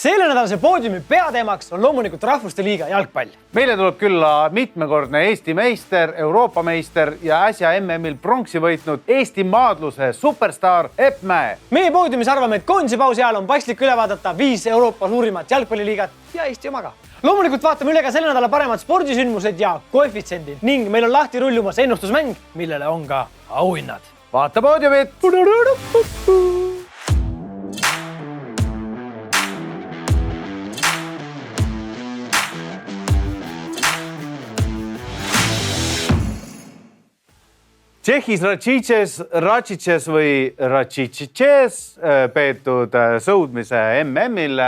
Selle nädalase poodiumi peateemaks on loomulikult Rahvuste Liiga jalgpall. Meile tuleb külla mitmekordne Eesti meister, Euroopa meister ja äsja MM-il pronksi võitnud Eesti maadluse superstar Epp Mäe. Meie poodiumis arvame, et koondise pausi ajal on paslik üle vaadata 5 Euroopa suurimat jalgpalliliigat ja Eesti oma ka. Loomulikult vaatame üle ka selle nädala paremad spordisündmused ja koefitsiendid ning meil on lahti rullumas ennustusmäng, millele on ka auhinnad. Vaata poodiumit! Tšehhis Ratšitšes või Ratšitšes peetud sõudmise MM-il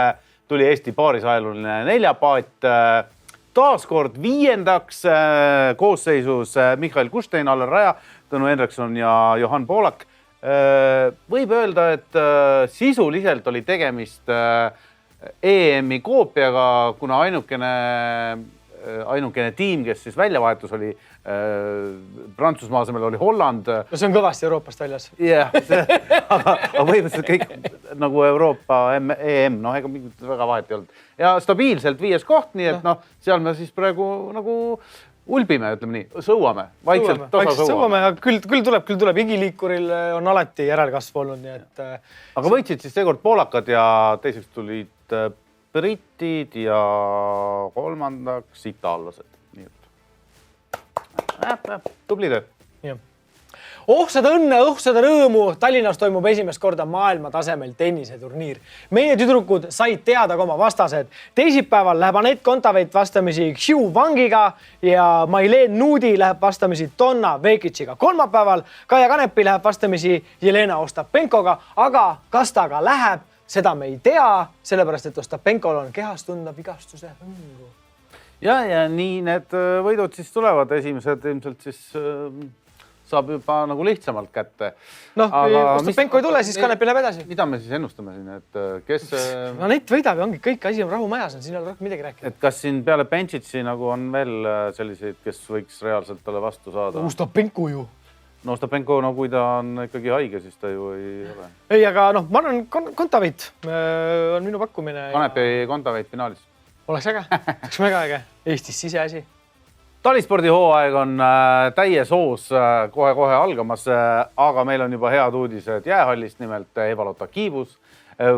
tuli Eesti paarisajaluline neljapaat taaskord 5. koosseisus Mihhail Kustein, Allar Raja, Tõnu Henrikson ja Johan Poolak. Võib öelda, et sisuliselt oli tegemist EM-i koopiaga, kuna ainukene tiim, kes siis väljavahetus oli Prantsusmaa asemel oli Holland. No see on kõvasti Euroopast väljas. Jah, aga põhimõtteliselt kõik nagu Euroopa EM, ega mingit väga vahet ei olnud. Ja stabiilselt 5. koht, nii et seal me siis praegu nagu ulbime, ütleme nii, sõuame. Vaikselt tasa sõuame. Küll tuleb. Igiliikuril on alati järelkasv olnud, nii et... Aga võitsid siis seekord poolakad ja teiseks tulid britid ja kolmandaks itaallased. Tubli töö. Ohsada õnne, ohsada rõõmu. Tallinnas toimub esimest korda maailma tasemel tenniseturniir. Meie tüdrukud said teada ka oma vastased. Teisipäeval läheb Anett Kontaveit vastamisi Xiu Wangiga ja Mailen Nuudi läheb vastamisi Donna Vekic'iga. Kolmapäeval Kaia Kanepi läheb vastamisi Jelena Ostapenkoga, aga kas ta ka läheb, seda me ei tea, sellepärast et Ostapenkol on kehas tunda vigastuse hõngu. Ja nii need võidud siis tulevad. Esimesed ilmselt siis saab juba nagu lihtsamalt kätte. Kui Ostapenko ei tule, siis Kanepi läheb edasi. Mida me siis ennustame siin, et kes... Anett võidab ja ongi kõik asi on rahumajas, siin ei ole rohkem midagi rääkida. Et kas siin peale Benchitsi nagu on veel selliseid, kes võiks reaalselt talle vastu saada? Ostapenko ju. No Ostapenko, kui ta on ikkagi haige, siis ta ju ei ole. Ei, aga ma arvan, Kontaveit on minu pakkumine. Kanepi Kontaveit finaalis. Oleks väga äge. Eestis siseasi. Talispordi hooaeg on täies hoos kohe algamas, aga meil on juba head uudised jäähallist, nimelt Eva-Lotta Kiibus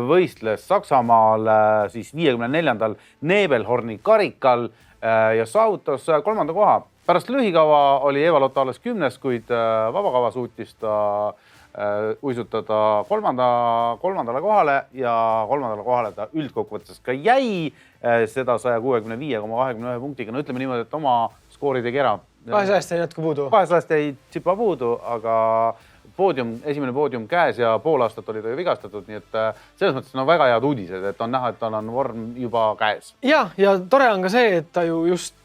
võistles Saksamaal siis 54. Nebelhorni karikal ja saavutas 3. koha. Pärast lühikava oli Eva-Lotta alles 10, kuid vabakava suutis ta uisutada 3. kohale ja 3. kohale ta üldkokkuvõttes ka jäi seda 165,21 punktiga. No ütleme niimoodi, et oma skoori tegi ära. 200 ei jätku puudu. 200 ei tsipa puudu, aga esimene poodium käes ja pool aastat oli ta ju vigastatud, nii et selles mõttes on väga head uudised, et on näha, et tal on vorm juba käes. Ja tore on ka see, et ta ju just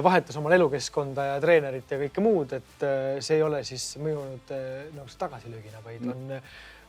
vahetas oma elukeskkonda ja treenerit ja kõike muud, et see ei ole siis mõjunud tagasilöögina, vaid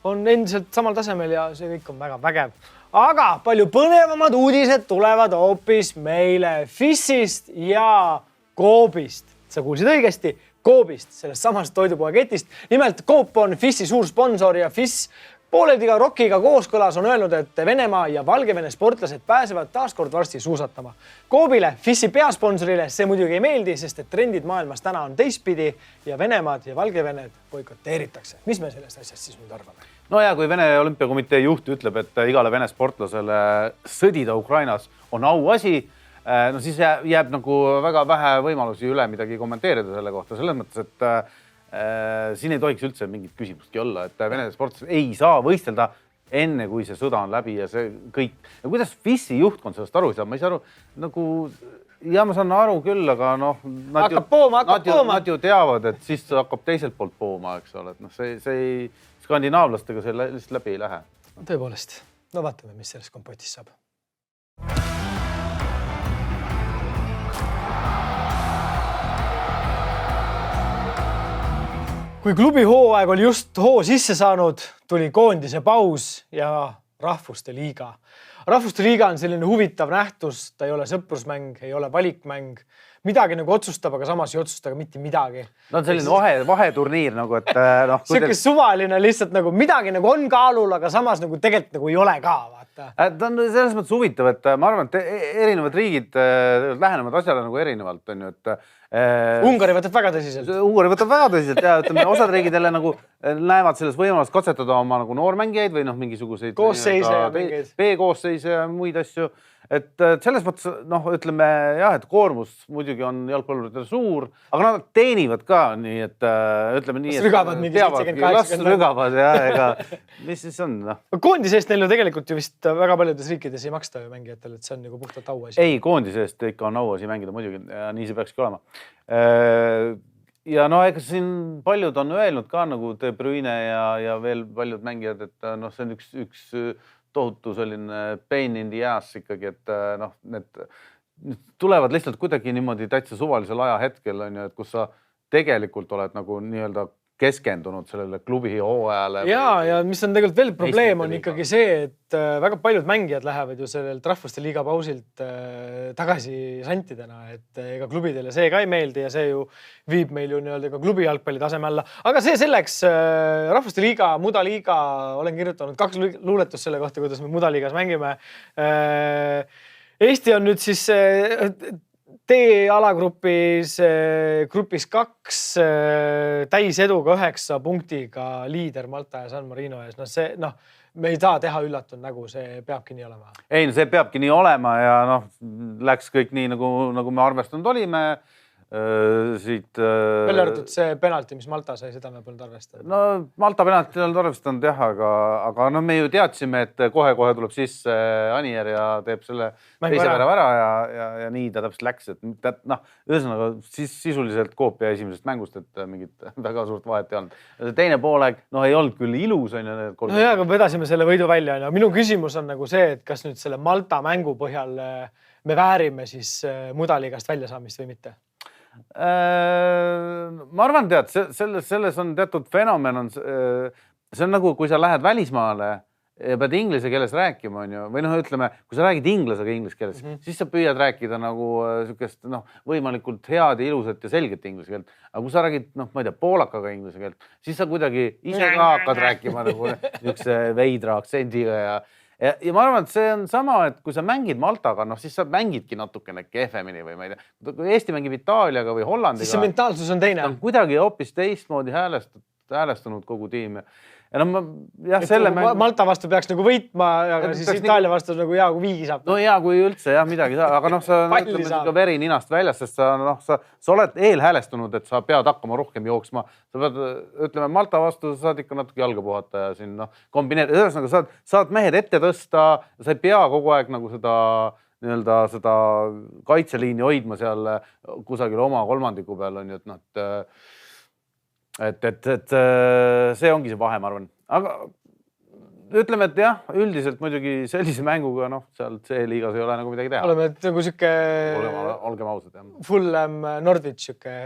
on endiselt samal tasemel ja see kõik on väga vägev. Aga palju põnevamad uudised tulevad hoopis meile FIS-ist ja Coopist. Sa kuulsid õigesti, Coopist, sellest samast toidupoeketist. Nimelt Coop on FIS-i suur sponsor ja FIS pooleldiga Rockiga kooskõlas on öelnud, et Venemaa ja Valgevene sportlased pääsevad taaskord varsti suusatama. Coopile, FIS-i peasponsorile see muidugi ei meeldi, sest et trendid maailmas täna on teistpidi ja Venemaad ja Valgevened boikoteeritakse. Mis me sellest asjast siis nüüd arvame? No ja kui Vene olümpiakomitee juht ütleb, et igale Vene sportlasele sõdida Ukrainas on auasi, siis jääb nagu väga vähe võimalusi üle midagi kommenteerida selle kohta. Selles mõttes, et siin ei tohiks üldse mingit küsimustki olla, et Vene sportlased ei saa võistelda enne, kui see sõda on läbi ja see kõik. Ja kuidas FIS-i juhtkond sellest aru ei saa? Ma ei saa aru, ma saan aru küll, aga nad ju teavad, et siis hakkab teiselt poolt pooma, eks ole. See ei skandinaavlastega see lihtsalt läbi ei lähe. Tõepoolest. No vaatame, mis sellest kompotist saab. Kui klubi hooaeg oli just hoo sisse saanud, tuli koondise paus ja Rahvuste Liiga. Rahvuste Liiga on selline huvitav nähtus, ta ei ole sõprusmäng, ei ole valikmäng. Midagi nagu otsustab, aga samas ei otsusta ka mitte midagi. No on selline vaheturniir nagu, et... Selline suvaline lihtsalt nagu midagi nagu on kaalul, aga samas nagu tegelikult nagu ei ole ka. vaata. Ta on selles mõttes huvitav, et ma arvan, et erinevad riigid lähenevad asjale nagu erinevalt, on ju, et Ungari võtab väga tõsiselt. Ungari võtab väga tõsiselt ja ütleme, osad riigid jälle nagu näevad selles võimalust katsetada oma nagu noormängijaid või mingisuguseid koosseise ja mingeid B-koosseise ja muid asju. Et selles mõttes, ütleme jah, et koormus muidugi on jalgpalluritel suur, aga nad teenivad ka nii, et ütleme nii, et rügavad mingi 70-80. Rügavad ja ega mis siis on, Koondise eest neil ju tegelikult ju vist väga paljudes riikides ei maksta ju mängijatele, et see on nagu puhtalt auasi. Ei, koondise eest ikka on auasi mängida muidugi ja nii see peakski olema. Ja ega siin paljud on öelnud ka nagu De Bruyne ja veel paljud mängijad, et see on üks tohutu selline pain in the ass ikkagi, et need tulevad lihtsalt kuidagi niimoodi täitsa suvalisel ajahetkel, on ju, et kus sa tegelikult oled nagu nii-öelda keskendunud sellele klubi hooajale. Ja mis on tegelikult veel probleem on ikkagi see, et väga paljud mängijad lähevad ju sellelt rahvuste liiga pausilt tagasi santidena, et ega klubidele see ka ei meeldi ja see ju viib meil ju nii-öelda ka klubi jalgpalli taseme alla. Aga see selleks rahvuste liiga, mudaliiga, olen kirjutanud 2 luuletust selle kohta, kuidas me mudaliigas mängime. Eesti on nüüd siis D-alagrupis grupis 2 täiseduga 9 punktiga liider Malta ja San Marino ees. Me ei taha teha üllatunud nägu, see peabki nii olema. Ei, see peabki nii olema ja läks kõik nii, nagu me arvestanud olime. Veel arvatud see penalti, mis Malta sai, seda me polnud arvestanud. Malta penalti ei olnud arvestanud jah, aga me ju teadsime, et kohe-kohe tuleb sisse Anier ja teeb selle teise värava ära ja nii ta täpselt läks. Ühesõnaga sisuliselt koopia esimesest mängust, et mingit väga suurt vahet ei olnud. Teine poolek ei olnud küll ilus. Aga vedasime selle võidu välja. Minu küsimus on nagu see, et kas nüüd selle Malta mängu põhjal me väärime siis mudaliigast välja saamist või mitte? Ma arvan, selles on teatud fenomen. See on nagu, kui sa lähed välismaale ja pead inglise keeles rääkima, on ju, või ütleme, kui sa räägid inglasega inglise keeles, siis sa püüad rääkida nagu sükest võimalikult head ja ilusat ja selget inglise keelt. Aga kui sa räägid, ma ei tea, poolakaga inglise keelt, siis sa kuidagi ise ka hakkad rääkima nagu niisuguse veidra aktsendiga ja ma arvan, et see on sama, et kui sa mängid Maltaga, siis sa mängidki natukene kehvemini või ma ei tea. Kui Eesti mängib Itaaliaga või Hollandiga. Siis see mentaalsus on teine. On kuidagi hoopis teistmoodi häälestunud kogu tiim. Malta vastu peaks nagu võitma, aga siis Itaalia vastu nagu hea, kui viigi saab. No hea, kui üldse midagi saab, aga sa veri ninast väljas, sest sa oled eelhäälestunud, et sa pead hakkama rohkem jooksma. Sa pead, ütleme, Malta vastu sa saad ikka natuke jalga puhata ja siin kombineerida. Ühesõnaga, saad mehed ette tõsta, sa ei pea kogu aeg nagu seda kaitseliini hoidma seal kusagil oma kolmandiku peal, on ju, et see ongi see vahe, ma arvan. Aga ütleme, et jah, üldiselt muidugi sellise mänguga, seal C-liigas ei ole nagu midagi teha. Oleme, et nagu süke olgem ausad, jah. Fulham Norwich süke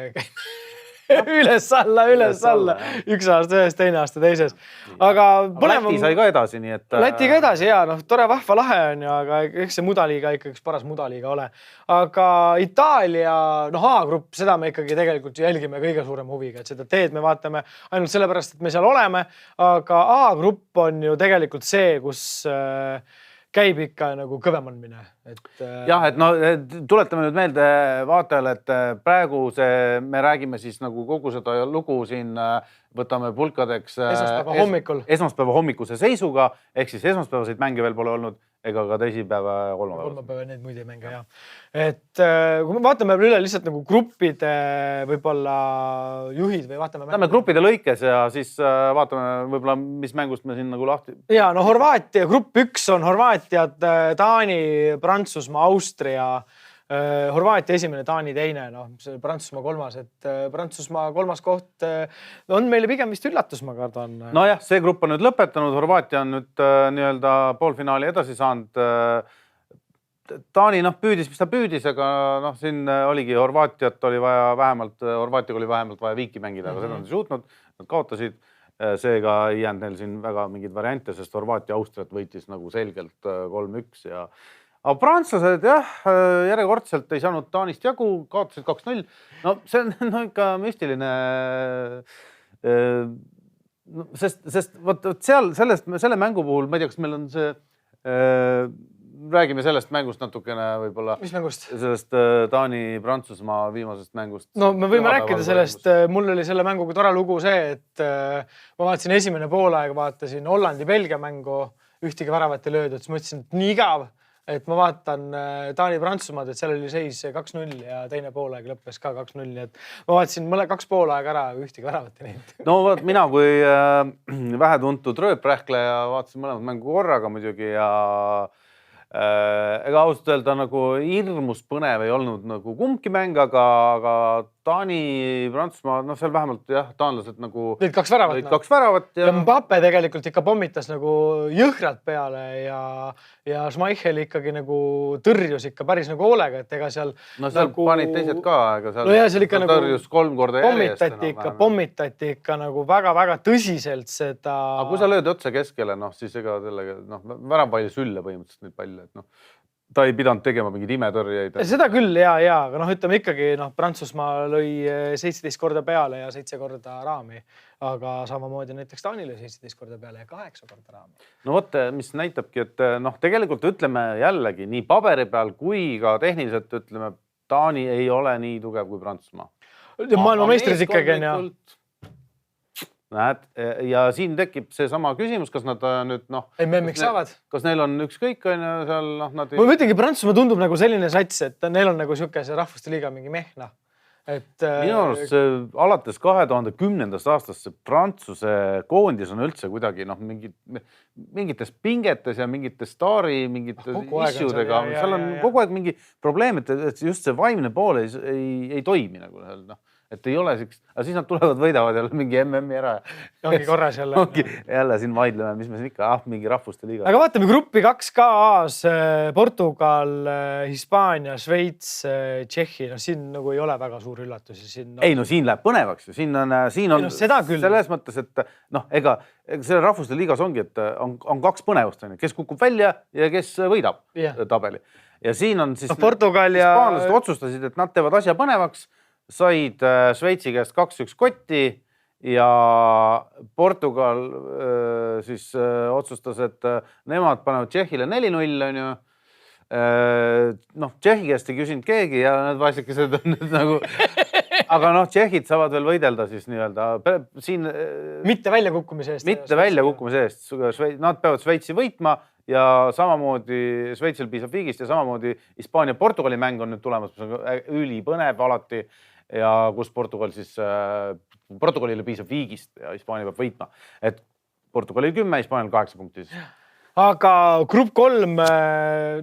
üles alla. Üks aasta ühes, teine aasta teises. Aga Läti sai ka edasi, nii et... Läti ka edasi, jaa. Tore vahva lahe on ju, aga eks see mudaliiga ikka üks paras mudaliiga ole. Aga Itaalia, A-grupp, seda me ikkagi tegelikult jälgime kõige suurem huviga, et seda teed me vaatame ainult sellepärast, et me seal oleme. Aga A-grupp on ju tegelikult see, kus käib ikka nagu kõvemandmine. Jah, et tuletame nüüd meelde vaatajale, et praegu me räägime siis nagu kogu seda lugu siin võtame pulkadeks esmaspäeva hommikuse seisuga, ehk siis esmaspäevaseid mänge veel pole olnud, ega ka teisipäeva ja kolmapäeva. Kolmapäeva neid muid ei mänge, jah. Et kui me vaatame üle lihtsalt nagu gruppide võib-olla juhid või vaatame... Lähme gruppide lõikes ja siis vaatame võib-olla, mis mängust me siin nagu lahti... Ja, Horvaatia, grupp 1 on Horvaatiad, Taani, Prantsusmaa, Austria, Horvaatia esimene, Taani teine, Prantsusmaa 3, et Prantsusmaa 3 koht on meile pigem vist üllatus, ma kardan. Nojah, see grupp on nüüd lõpetanud, Horvaatia on nüüd nii-öelda poolfinaali edasi saanud. Taani püüdis, mis ta püüdis, aga siin oligi Horvaatiaga oli vähemalt vaja viiki mängida, aga seda on suutnud, nad kaotasid. Seega ei jäänud neil siin väga mingeid variante, sest Horvaatia Austriat võitis nagu selgelt 3-1 ja aga prantslased, jah, järjekordselt ei saanud Taanist jagu, kaotasid 2-0. See on ikka müstiline, sest selle mängu puhul, ma ei tea, kas meil on see Räägime sellest mängust natukene võib-olla. Mis mängust? Sellest Taani-Prantsusmaa viimasest mängust. No me võime rääkida sellest. Mul oli selle mänguga tore lugu see, et ma vaatasin esimene poolaeg, vaatasin Hollandi-Belgia mängu, ühtegi väravat ei löödud, siis mõtlesin, et nii igav, et ma vaatan Taani-Prantsusmaad, et seal oli seis 2-0 ja teine poolaeg lõppes ka 2-0. Nii et ma vaatasin kaks poolaeg ära, ühtegi väravat ei näinud. No vaat mina kui vähetuntud rööprähkleja vaatasin mõlemad mängu korraga muidugi ja ega ausalt öelda nagu hirmus põnev ei olnud nagu kumbki mäng, aga Taani, Prantsusmaa, no seal vähemalt jah, taanlased nagu Lõid kaks väravat. Lõid kaks väravat ja Mbappe tegelikult ikka pommitas nagu jõhkralt peale ja Schmeichel ikkagi nagu tõrjus ikka päris nagu hoolega, et ega seal no seal nagu panid teised ka, ega seal no ja, seal ikka tõrjus nagu 3 korda järjest. Pommitati ikka nagu väga-väga tõsiselt seda. Aga kui sa lööd otse keskele, noh siis ega sellega, noh väravpalli sülle põhimõtteliselt neid palle, et noh ta ei pidanud tegema mingid imetõrjeid. Seda küll ja, aga noh, ütleme ikkagi, noh, Prantsusmaa lõi 17 korda peale ja 7 korda raami, aga samamoodi näiteks Taani lõi 17 korda peale ja 8 korda raami. No vot, mis näitabki, et noh, tegelikult ütleme jällegi nii paberi peal kui ka tehniliselt ütleme, Taani ei ole nii tugev kui Prantsusmaa. Maailma meistrid ikkagi on ja. Näed, ja siin tekib see sama küsimus, kas nad nüüd noh... MM-iks saavad? Kas neil on ükskõik on seal, noh, nad... Ma mõtlengi, Prantsusmaa tundub nagu selline sats, et neil on nagu siuke see rahvuste liiga mingi mehna. Minu arust see alates 2010. aastast see Prantsuse koondis on üldse kuidagi noh, mingites pingetes ja mingites staari, mingites issuedega. Seal on kogu aeg mingi probleem, et just see vaimne pool ei toimi nagu noh. Et ei ole siukest, aga siis nad tulevad, võidavad jälle mingi MM-i ära. Ongi korras jälle. Jälle siin vaidleme, mis me siin ikka, mingi rahvuste liiga. Aga vaatame gruppi 2K-s, Portugal, Hispaania, Šveits, Tšehhi. No siin nagu ei ole väga suur üllatusi. Ei, no siin läheb põnevaks. Siin on selles mõttes, et noh, ega selle rahvuste liigas ongi, et on kaks põnevust, kes kukub välja ja kes võidab tabeli. Ja siin on siis hispaanlased otsustasid, et nad teevad asja põnevaks. Said Šveitsi käest 2-1 kotti ja Portugal siis otsustas, et nemad panevad Tšehhile 4-0 on ju. Noh, Tšehhi käest ei küsinud keegi ja need vaesekesed on nüüd nagu... Aga noh, Tšehhid saavad veel võidelda siis nii-öelda siin... Mitte väljakukkumise eest. Mitte väljakukkumise eest. Nad peavad Šveitsi võitma ja samamoodi Šveitsil piisab viigist ja samamoodi Hispaania-Portugali mäng on nüüd tulemas, mis on ülipõnev alati ja kus Portugal siis, Portugalile piisab viigist ja Hispaania peab võitma. Et Portugalil 10, Hispaanial 8 punkti siis. Aga grupp 3,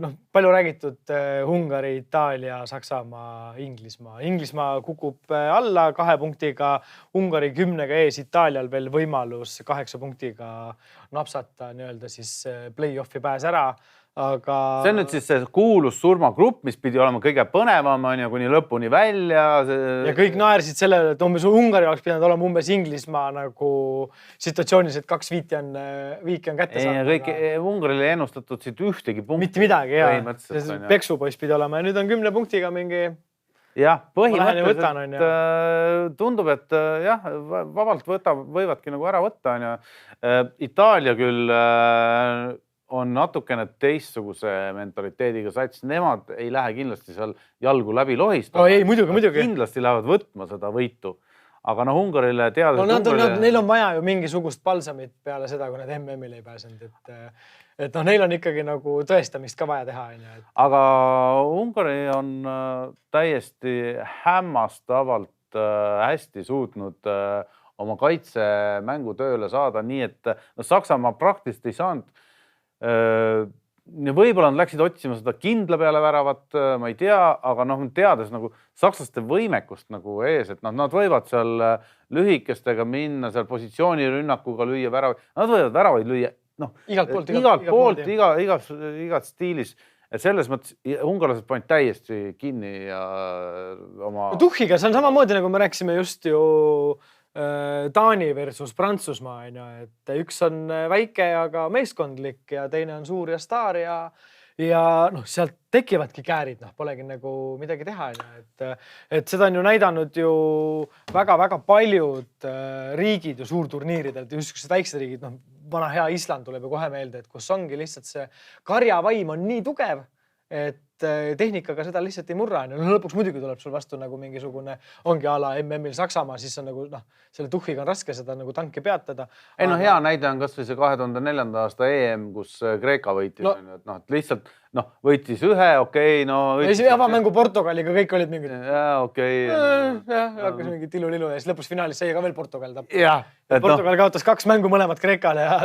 noh, palju räägitud Ungari, Itaalia, Saksamaa, Inglismaa. Inglismaa kukub alla 2 punktiga, Ungari 10-ga ees, Itaalial veel võimalus 8 punktiga napsata nii-öelda siis play-offi pääs ära. Aga... See on nüüd siis see kuulus surmagrupp, mis pidi olema kõige põnevam on ja kuni lõpuni välja. Ja kõik naersid sellele, et umbes Ungari oleks pidanud olema umbes Inglismaa nagu situatsioonis, et 2 viiki on kätte saanud. Kõik Ungarile ennustatud siit ühtegi punkti. Mitte midagi, jah. Peksupoiss pidi olema ja nüüd on 10 punktiga mingi... Jah, põhimõtteliselt tundub, et jah, vabalt võivadki nagu ära võtta. Itaalia küll on natukene teistsuguse mentaliteediga sats. Nemad ei lähe kindlasti seal jalgu läbi lohistama. Ei, muidugi. Kindlasti lähevad võtma seda võitu. Aga noh, Ungarile teades... Neil on vaja ju mingisugust palsamit peale seda, kui nad MM-il ei pääsenud. Et noh, neil on ikkagi nagu tõestamist ka vaja teha. Aga Ungari on täiesti hämmastavalt hästi suutnud oma kaitsemängu tööle saada, nii et Saksamaa praktiliselt ei saanud. Võib-olla nad läksid otsima seda kindla peale väravat, ma ei tea, aga noh, teades nagu sakslaste võimekust nagu ees, et nad võivad seal lühikestega minna, seal positsioonirünnakuga lüüa väravaid, nad võivad väravaid lüüa igalt poolt, igat stiilis. Et selles mõttes ungarlased panid täiesti kinni ja oma... Tuhhiga, see on samamoodi, nagu me rääkisime just ju Taani versus Prantsusmaa, et üks on väike, aga meeskondlik ja teine on suur ja staar ja noh, sealt tekivadki käärid, polegi nagu midagi teha. Et seda on ju näidanud ju väga-väga paljud riigid ju suurturniiridelt, just väiksed riigid, vana hea Island tuleb ju kohe meelde, et kus ongi lihtsalt see karjavaim on nii tugev, et tehnikaga seda lihtsalt ei murra. No lõpuks muidugi tuleb sul vastu nagu mingisugune, ongi a la MM-il Saksamaa, siis on nagu, selle tuhhiga on raske seda nagu tanki peatada. Ei no hea näide on kas või see 2004. aasta EM, kus Kreeka võitis. Et lihtsalt võitis ühe, okei. Avamängu Portugaliga kõik olid mingid. Okei. Hakkas mingi tilu-lilu ja siis lõpus finaalis sai ka veel Portugal tappa. Jah. Portugal kaotas 2 mängu mõlemad Kreekale ja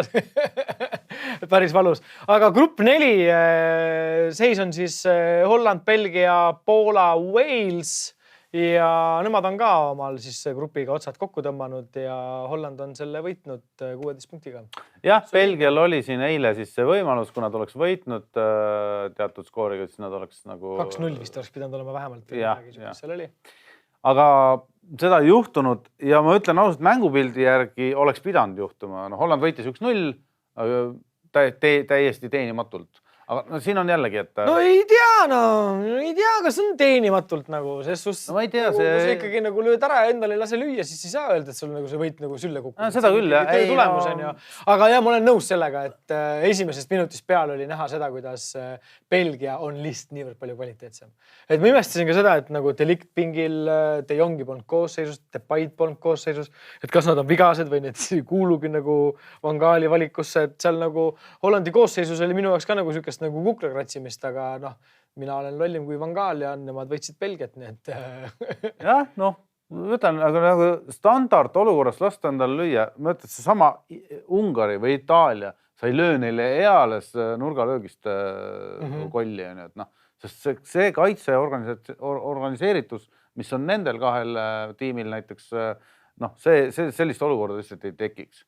päris valus. Aga grupp 4 seis on siis Holland, Belgia, Poola, Wales ja nemad on ka omal siis grupiga otsad kokku tõmmanud ja Holland on selle võitnud 16 punktiga. Jah, Belgial oli siin eile siis see võimalus, kui nad oleks võitnud teatud skooriga, siis nad oleks nagu 2-0 vist oleks pidanud olema vähemalt. Seal oli. Aga seda ei juhtunud ja ma ütlen ausalt, mängupildi järgi oleks pidanud juhtuma. Holland võitis 1-0, täiesti teenimatult. Aga siin on jällegi, et... No ei tea, kas on teenimatult nagu, sest ma ei tea, see ikkagi nagu lööd ära ja endale ei lase lüüa, siis ei saa öelda, et sul nagu see võit nagu sülle kukkus. Seda küll, jah. Aga jah, ma olen nõus sellega, et esimesest minutist peale oli näha seda, kuidas Belgia on lihtsalt niivõrd palju kvaliteetsem. Et ma imestasin ka seda, et nagu Delict pingil, De Jongi polnud koosseisus, Depayt polnud koosseisus, et kas nad on vigased või need kuulugi nagu Van Gaali valikusse, et seal nagu Hollandi koosseisus oli minu jaoks ka nagu sükest nagu kuklakratsimist, aga mina olen lollim kui Van Gaal ja nemad võitsid Belgiat, nii et... Jah, võtan, aga nagu standard olukorras lasta endale lüüa, ma ütlen, see sama Ungari või Itaalia, sa ei löö neile eales nurgalöögist kolli, sest see kaitse organiseeritus, mis on nendel kahel tiimil näiteks, sellist olukorda lihtsalt ei tekiks.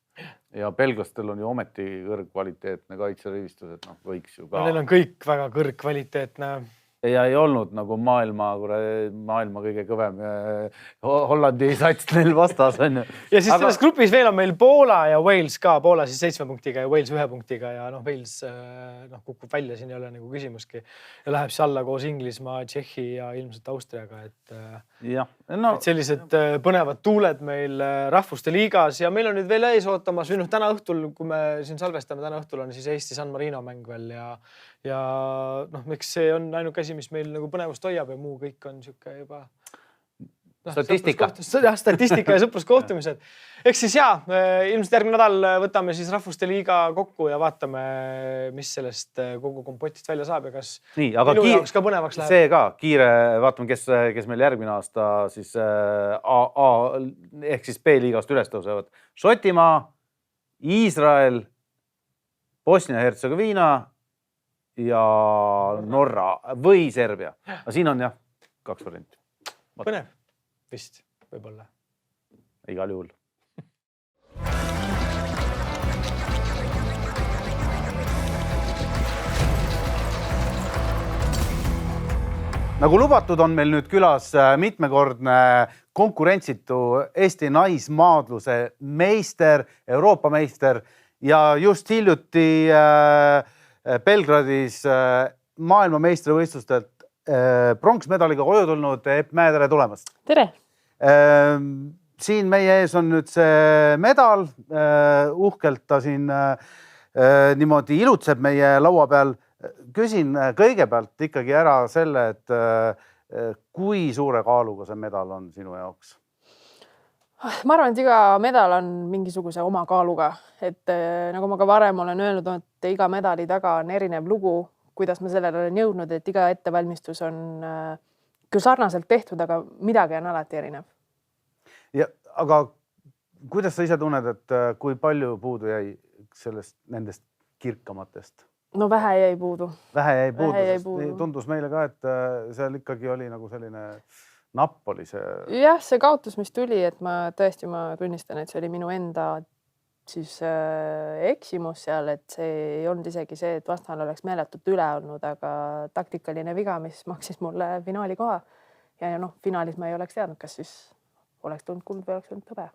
Ja belglastel on ju ometi kõrgkvaliteetne kaitserivistus, et võiks ju ka. Neil on kõik väga kõrgkvaliteetne. Ja ei olnud nagu maailma kõige kõvem Hollandi sats neil vastas. Ja siis selles grupis veel on meil Poola ja Wales ka. Poola siis 7 punktiga ja Wales 1 punktiga ja Wales kukub välja, siin ei ole nagu küsimuski. Ja läheb siis alla koos Inglismaa, Tšehhi ja ilmselt Austriaga. Et sellised põnevad tuuled meil rahvuste liigas ja meil on nüüd veel ees ootamas või täna õhtul, kui me siin salvestame, täna õhtul on siis Eesti San Marino mäng veel ja miks see on ainuke asi, mis meil nagu põnevust hoiab ja muu kõik on siuke juba statistika ja sõpruskohtumised. Eks siis ilmselt järgmine nädal võtame siis rahvuste liiga kokku ja vaatame, mis sellest kogu kompotist välja saab ja kas minu jaoks ka põnevaks läheb. See ka, kiire, vaatame, kes meil järgmine aasta siis ehk siis B-liigast üles tõusevad. Šotimaa, Iisrael, Bosnia-Hertsegoviina ja Norra või Serbia. Aga siin on 2 varianti. Põnev vist, võib-olla. Igal juhul. Nagu lubatud on meil nüüd külas mitmekordne konkurentsitu Eesti naismaadluse meister, Euroopa meister ja just hiljuti Belgradis maailmameistrivõistlustelt pronksmedaliga koju tulnud Epp Mäe, tere tulemast. Tere. Siin meie ees on nüüd see medal. Uhkelt ta siin niimoodi ilutseb meie laua peal. Küsin kõigepealt ikkagi ära selle, et kui suure kaaluga see medal on sinu jaoks? Ma arvan, et iga medal on mingisuguse oma kaaluga. Et nagu ma ka varem olen öelnud, et iga medali taga on erinev lugu, kuidas ma sellele olen jõudnud, et iga ettevalmistus on küll sarnaselt tehtud, aga midagi on alati erinev. Aga kuidas sa ise tunned, et kui palju puudu jäi nendest kirkamatest? No vähe jäi puudu. Vähe jäi puudu. Tundus meile ka, et seal ikkagi oli nagu selline napp oli see. Jah, see kaotus, mis tuli, et ma tunnistan, et see oli minu enda siis eksimus seal, et see ei olnud isegi see, et vastal oleks meeletult üle olnud, aga taktikaline viga, mis maksis mulle finaali koha. Ja finaalis ma ei oleks teadnud, kas siis oleks tulnud kuld või oleks tulnud hõbe.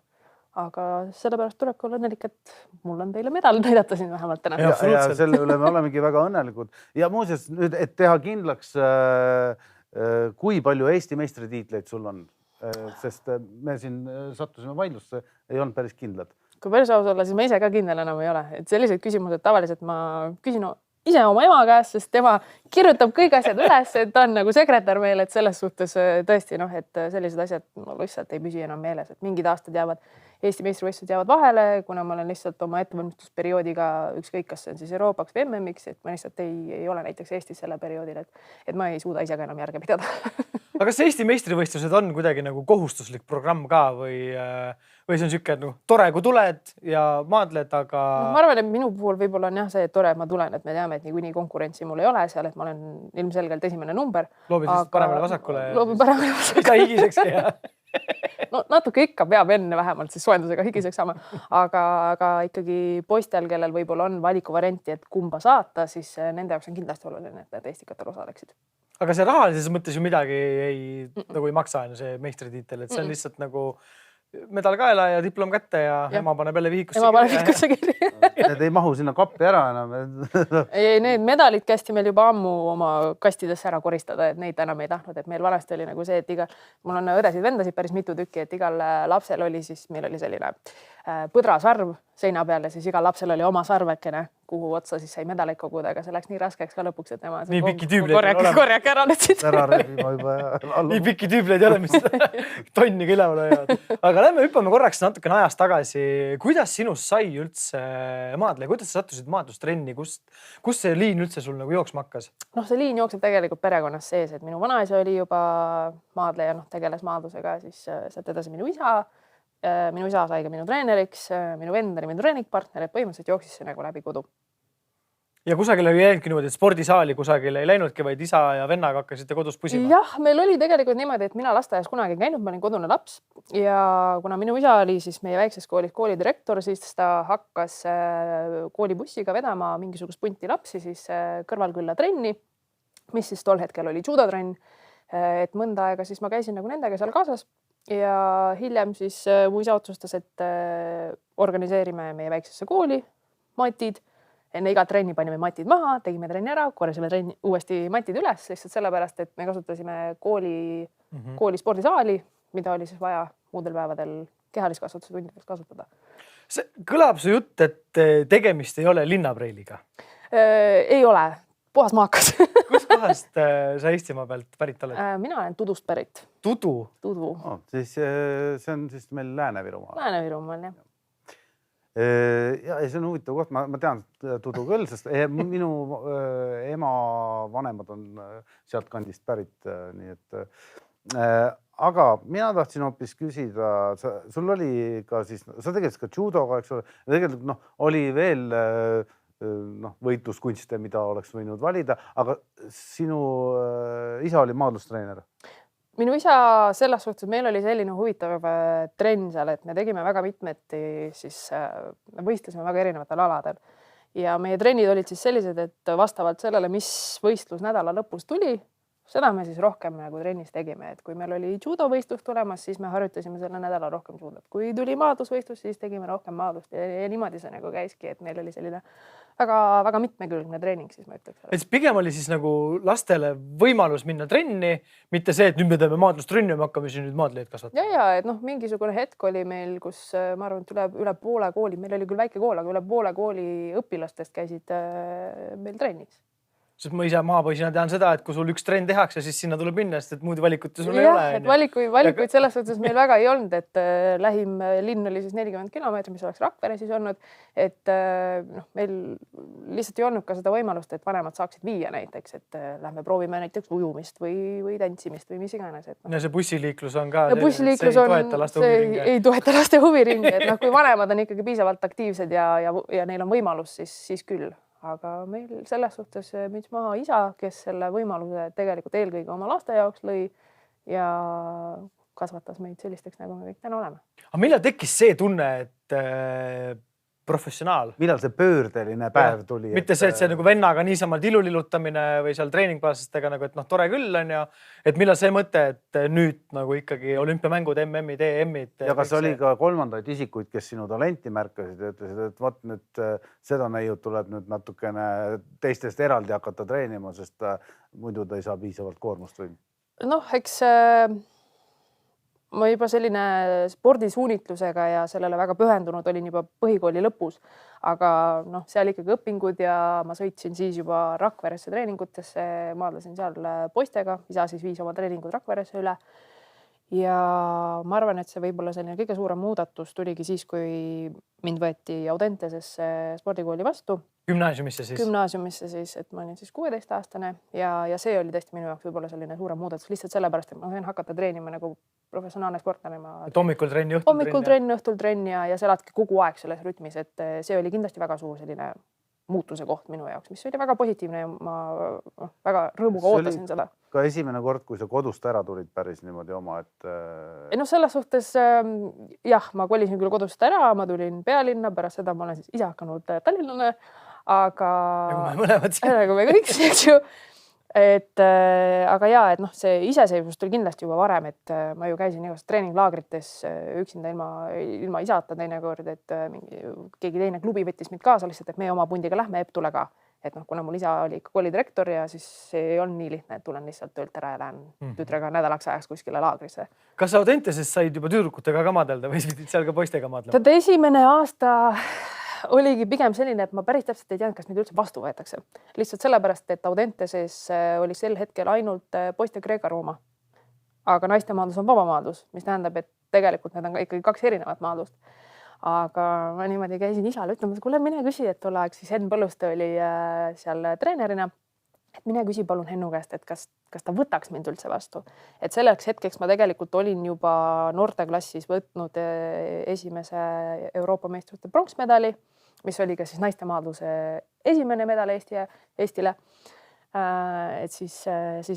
Aga sellepärast tulebki olla õnnelik, et mul on teile medal näidata siin vähemalt täna. Ja selle üle me olemegi väga õnnelikud. Ja muuseas, nüüd, et teha kindlaks, kui palju Eesti meistritiitleid sul on, sest me siin sattusime vaidlusse, ei olnud päris kindlad. kui päris aus olla, siis ma ise ka kindel enam ei ole. Et sellised küsimused tavaliselt ma küsin ise oma ema käest, sest tema kirjutab kõik asjad üles, et ta on nagu sekretär meil, et selles suhtes tõesti et sellised asjad lihtsalt ei püsi enam meeles, et mingid aastad jäävad, Eesti meistrivõistlused jäävad vahele, kuna ma olen lihtsalt oma ettevalmistusperioodiga ükskõik, kas see on siis Euroopaks või MM-iks, et ma lihtsalt ei ole näiteks Eestis selle perioodil, et ma ei suuda ise ka enam järge pidada. Aga kas Eesti meistrivõistlused on kuidagi nagu kohustuslik programm ka või see on siuke tore, kui tuled ja maadled, aga... Ma arvan, et minu puhul võib-olla on jah see, et tore, et ma tulen, et me teame, et niikuinii konkurentsi mul ei ole seal, et ma olen ilmselgelt esimene number. Loobid siis paremale vasakule. Loobid paremale vasakule. Ega higisekski, jah. No natuke ikka peab enne vähemalt siis soojendusega higiseks saama, aga ikkagi poistel, kellel võib-olla on valikuvarianti, et kumba saata, siis nende jaoks on kindlasti oluline, et need Eestikatel osaleksid. Aga see rahalises mõttes ju midagi nagu ei maksa see meistritiitel, et see on lihtsalt nagu medal kaela ja diplom kätte ja ema paneb jälle vihikusse kirja. Need ei mahu sinna kappi ära enam. Ei, need medalid kästi meil juba ammu oma kastidesse ära koristada, et neid enam ei tahtnud, et meil vanasti oli nagu see, et mul on õdesid-vendasid päris mitu tükki, et igal lapsel oli siis, meil oli selline põdrasarv seina peal ja siis igal lapsel oli oma sarvekene, kuhu otsa siis sai medaleid koguda, aga see läks nii raskeks ka lõpuks, et tema nii pikki tüübleid korjake ära nüüd siit. Ära rebima juba ja nii pikki tüübleid ei ole, mis tonni üleval hoiavad. Aga lähme hüppame korraks natukene ajas tagasi. Kuidas sinust sai üldse maadleja? Kuidas sa sattusid maadlustrenni? Kus see liin üldse sul nagu jooksma hakkas? See liin jookseb tegelikult perekonnas sees, et minu vanaisa oli juba maadleja, tegeles maadlusega, siis sealt edasi minu isa sai ka minu treeneriks, minu vend oli minu treeningpartner, et põhimõtteliselt jooksis see nagu läbi kodu. Ja kusagil ei jäänudki niimoodi, et spordisaali kusagil ei läinudki, vaid isa ja vennaga hakkasite kodus pusima? Jah, meil oli tegelikult niimoodi, et mina lasteaias kunagi käinud, ma olin kodune laps ja kuna minu isa oli siis meie väikses koolis koolidirektor, siis ta hakkas koolibussiga vedama mingisugust punti lapsi siis kõrvalkülla trenni, mis siis tol hetkel oli judotrenn, et mõnda aega siis ma käisin nagu nendega seal kaasas. Ja hiljem siis mu isa otsustas, et organiseerime meie väiksesse kooli matid. Enne iga trenni panime matid maha, tegime trenni ära, korjasime uuesti matid üles, lihtsalt sellepärast, et me kasutasime kooli spordisaali, mida oli siis vaja muudel päevadel kehaliskasvatuse tundideks kasutada. See kõlab su jutt, et tegemist ei ole linnapreiliga? Ei ole. Puhas maakas. Kus kohast sa Eestimaa pealt pärit oled? Mina olen Tudust pärit. Tudu? Tudu. Siis see on siis meil Lääne-Virumaal. Lääne-Virumaal, jah. Ja see on huvitav koht. Ma tean Tudu küll, sest minu ema vanemad on sealt kandist pärit. Nii et, aga mina tahtsin hoopis küsida, sul oli ka siis, sa tegelesid ka judoga, eks ole, tegelikult oli veel võitluskunste, mida oleks võinud valida, aga sinu isa oli maadlustreener. Minu isa selles suhtes, meil oli selline huvitav trenn seal, et me tegime väga mitmeti, siis me võistlesime väga erinevatel aladel ja meie trennid olid siis sellised, et vastavalt sellele, mis võistlus nädala lõpus tuli, seda me siis rohkem nagu trennis tegime, et kui meil oli judovõistlus tulemas, siis me harjutasime selle nädala rohkem judot. Kui tuli maadlusvõistlus, siis tegime rohkem maadlust ja niimoodi see nagu käiski, et meil oli selline väga mitmekülgne treening, siis ma ütleks. Et pigem oli siis nagu lastele võimalus minna trenni, mitte see, et nüüd me teeme maadlustrenni ja me hakkame siin nüüd maadleid kasvatama. Ja, et mingisugune hetk oli meil, kus ma arvan, et üle poole kooli, meil oli küll väike kool, aga üle poole kooli õpilastest käisid meil trennis. Sest ma ise maapoisina tean seda, et kui sul üks trenn tehakse, siis sinna tuleb minna, sest et muud valikut sul ei ole. Et valikuid selles suhtes meil väga ei olnud, et lähim linn oli siis 40 kilomeetrit, mis oleks Rakvere siis olnud, et meil lihtsalt ei olnud ka seda võimalust, et vanemad saaksid viia näiteks, et lähme proovime näiteks ujumist või tantsimist või mis iganes. Ja see bussiliiklus on ka, ei toeta laste huviringi, et kui vanemad on ikkagi piisavalt aktiivsed ja neil on võimalus, siis küll. Aga meil selles suhtes müts maha isa, kes selle võimaluse tegelikult eelkõige oma laste jaoks lõi ja kasvatas meid sellisteks, nagu me kõik täna oleme. Aga millal tekkis see tunne, et professionaal? Millal see pöördeline päev tuli? Mitte see, et see nagu vennaga niisama tilulilutamine või seal treeningpaaslastega nagu, et tore küll on ja et millal see mõte, et nüüd nagu ikkagi olümpiamängud, MM-id, EM-id. Ja kas oli ka kolmandaid isikuid, kes sinu talenti märkasid ja ütlesid, et vaat nüüd seda neiut tuleb nüüd natukene teistest eraldi hakata treenima, sest muidu ta ei saa piisavalt koormust või? Eks ma juba selline spordisuunitlusega ja sellele väga pühendunud olin juba põhikooli lõpus, aga noh, seal ikkagi õpingud ja ma sõitsin siis juba Rakveresse treeningutesse, maadlesin seal poistega, isa siis viis oma treeningud Rakveresse üle. Ja ma arvan, et see võib-olla selline kõige suurem muudatus tuligi siis, kui mind võeti Audentesesse spordikooli vastu. Gümnaasiumisse siis, et ma olin siis 16-aastane ja see oli tõesti minu jaoks võib-olla selline suurem muudatus lihtsalt sellepärast, et ma sain hakata treenima nagu professionaalne sportlane. Et hommikul trenn, õhtul trenn ja sa eladki kogu aeg selles rütmis, et see oli kindlasti väga suur selline muutuse koht minu jaoks, mis oli väga positiivne ja ma väga rõõmuga ootasin seda. Ka esimene kord, kui sa kodust ära tulid päris niimoodi oma, et... Selles suhtes jah, ma kolisin küll kodust ära, ma tulin pealinna, pärast seda ma olen siis ise hakanud tallinnane, aga... Nagu me kõik, eks ju. Aga jaa, et see iseseisvus tuli kindlasti juba varem, et ma ju käisin igast treeninglaagrites üksinda ilma isata teinekord, et keegi teine klubi võttis mind kaasa lihtsalt, et meie oma pundiga lähme Eptulega. Et kuna mul isa oli ikka koolidirektor ja siis see ei olnud nii lihtne, et tulen lihtsalt töölt ära ja lähen tütrega nädalaks ajaks kuskile laagrisse. Kas sa Audenteses said juba tüdrukutega ka maadelda või pidid seal ka poistega maadlema? Esimene aasta oligi pigem selline, et ma päris täpselt ei teadnud, kas neid üldse vastu võetakse. Lihtsalt sellepärast, et Audenteses oli sel hetkel ainult poiste Kreeka-Rooma. Aga naistemaadlus on vabamaadlus, mis tähendab, et tegelikult need on ikkagi 2 erinevat maadlust. Aga ma niimoodi käisin isale ütlema, et kuule, mine küsi, et tol aeg siis Henn Põlluste oli seal treenerina. Et mine küsi palun Hennu käest, et kas ta võtaks mind üldse vastu. Et selleks hetkeks ma tegelikult olin juba noorteklassis võtnud esimese Euroopa meistrite pronksmedali, mis oli ka siis naistemaadluse esimene medal Eestile. Et siis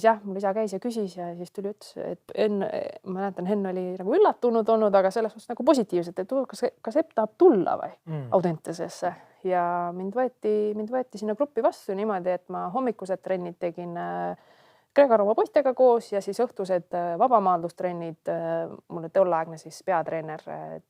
jah, mul isa käis ja küsis ja siis tuli ütles, et ma mäletan, Henn oli nagu üllatunud olnud, aga selles suhtes nagu positiivselt, et kas Epp tahab tulla või Audentesesse. Ja mind võeti sinna gruppi vastu niimoodi, et ma hommikused trennid tegin Kreeka-Rooma poistega koos ja siis õhtused vabamaadlustrennid. Mulle tolleaegne siis peatreener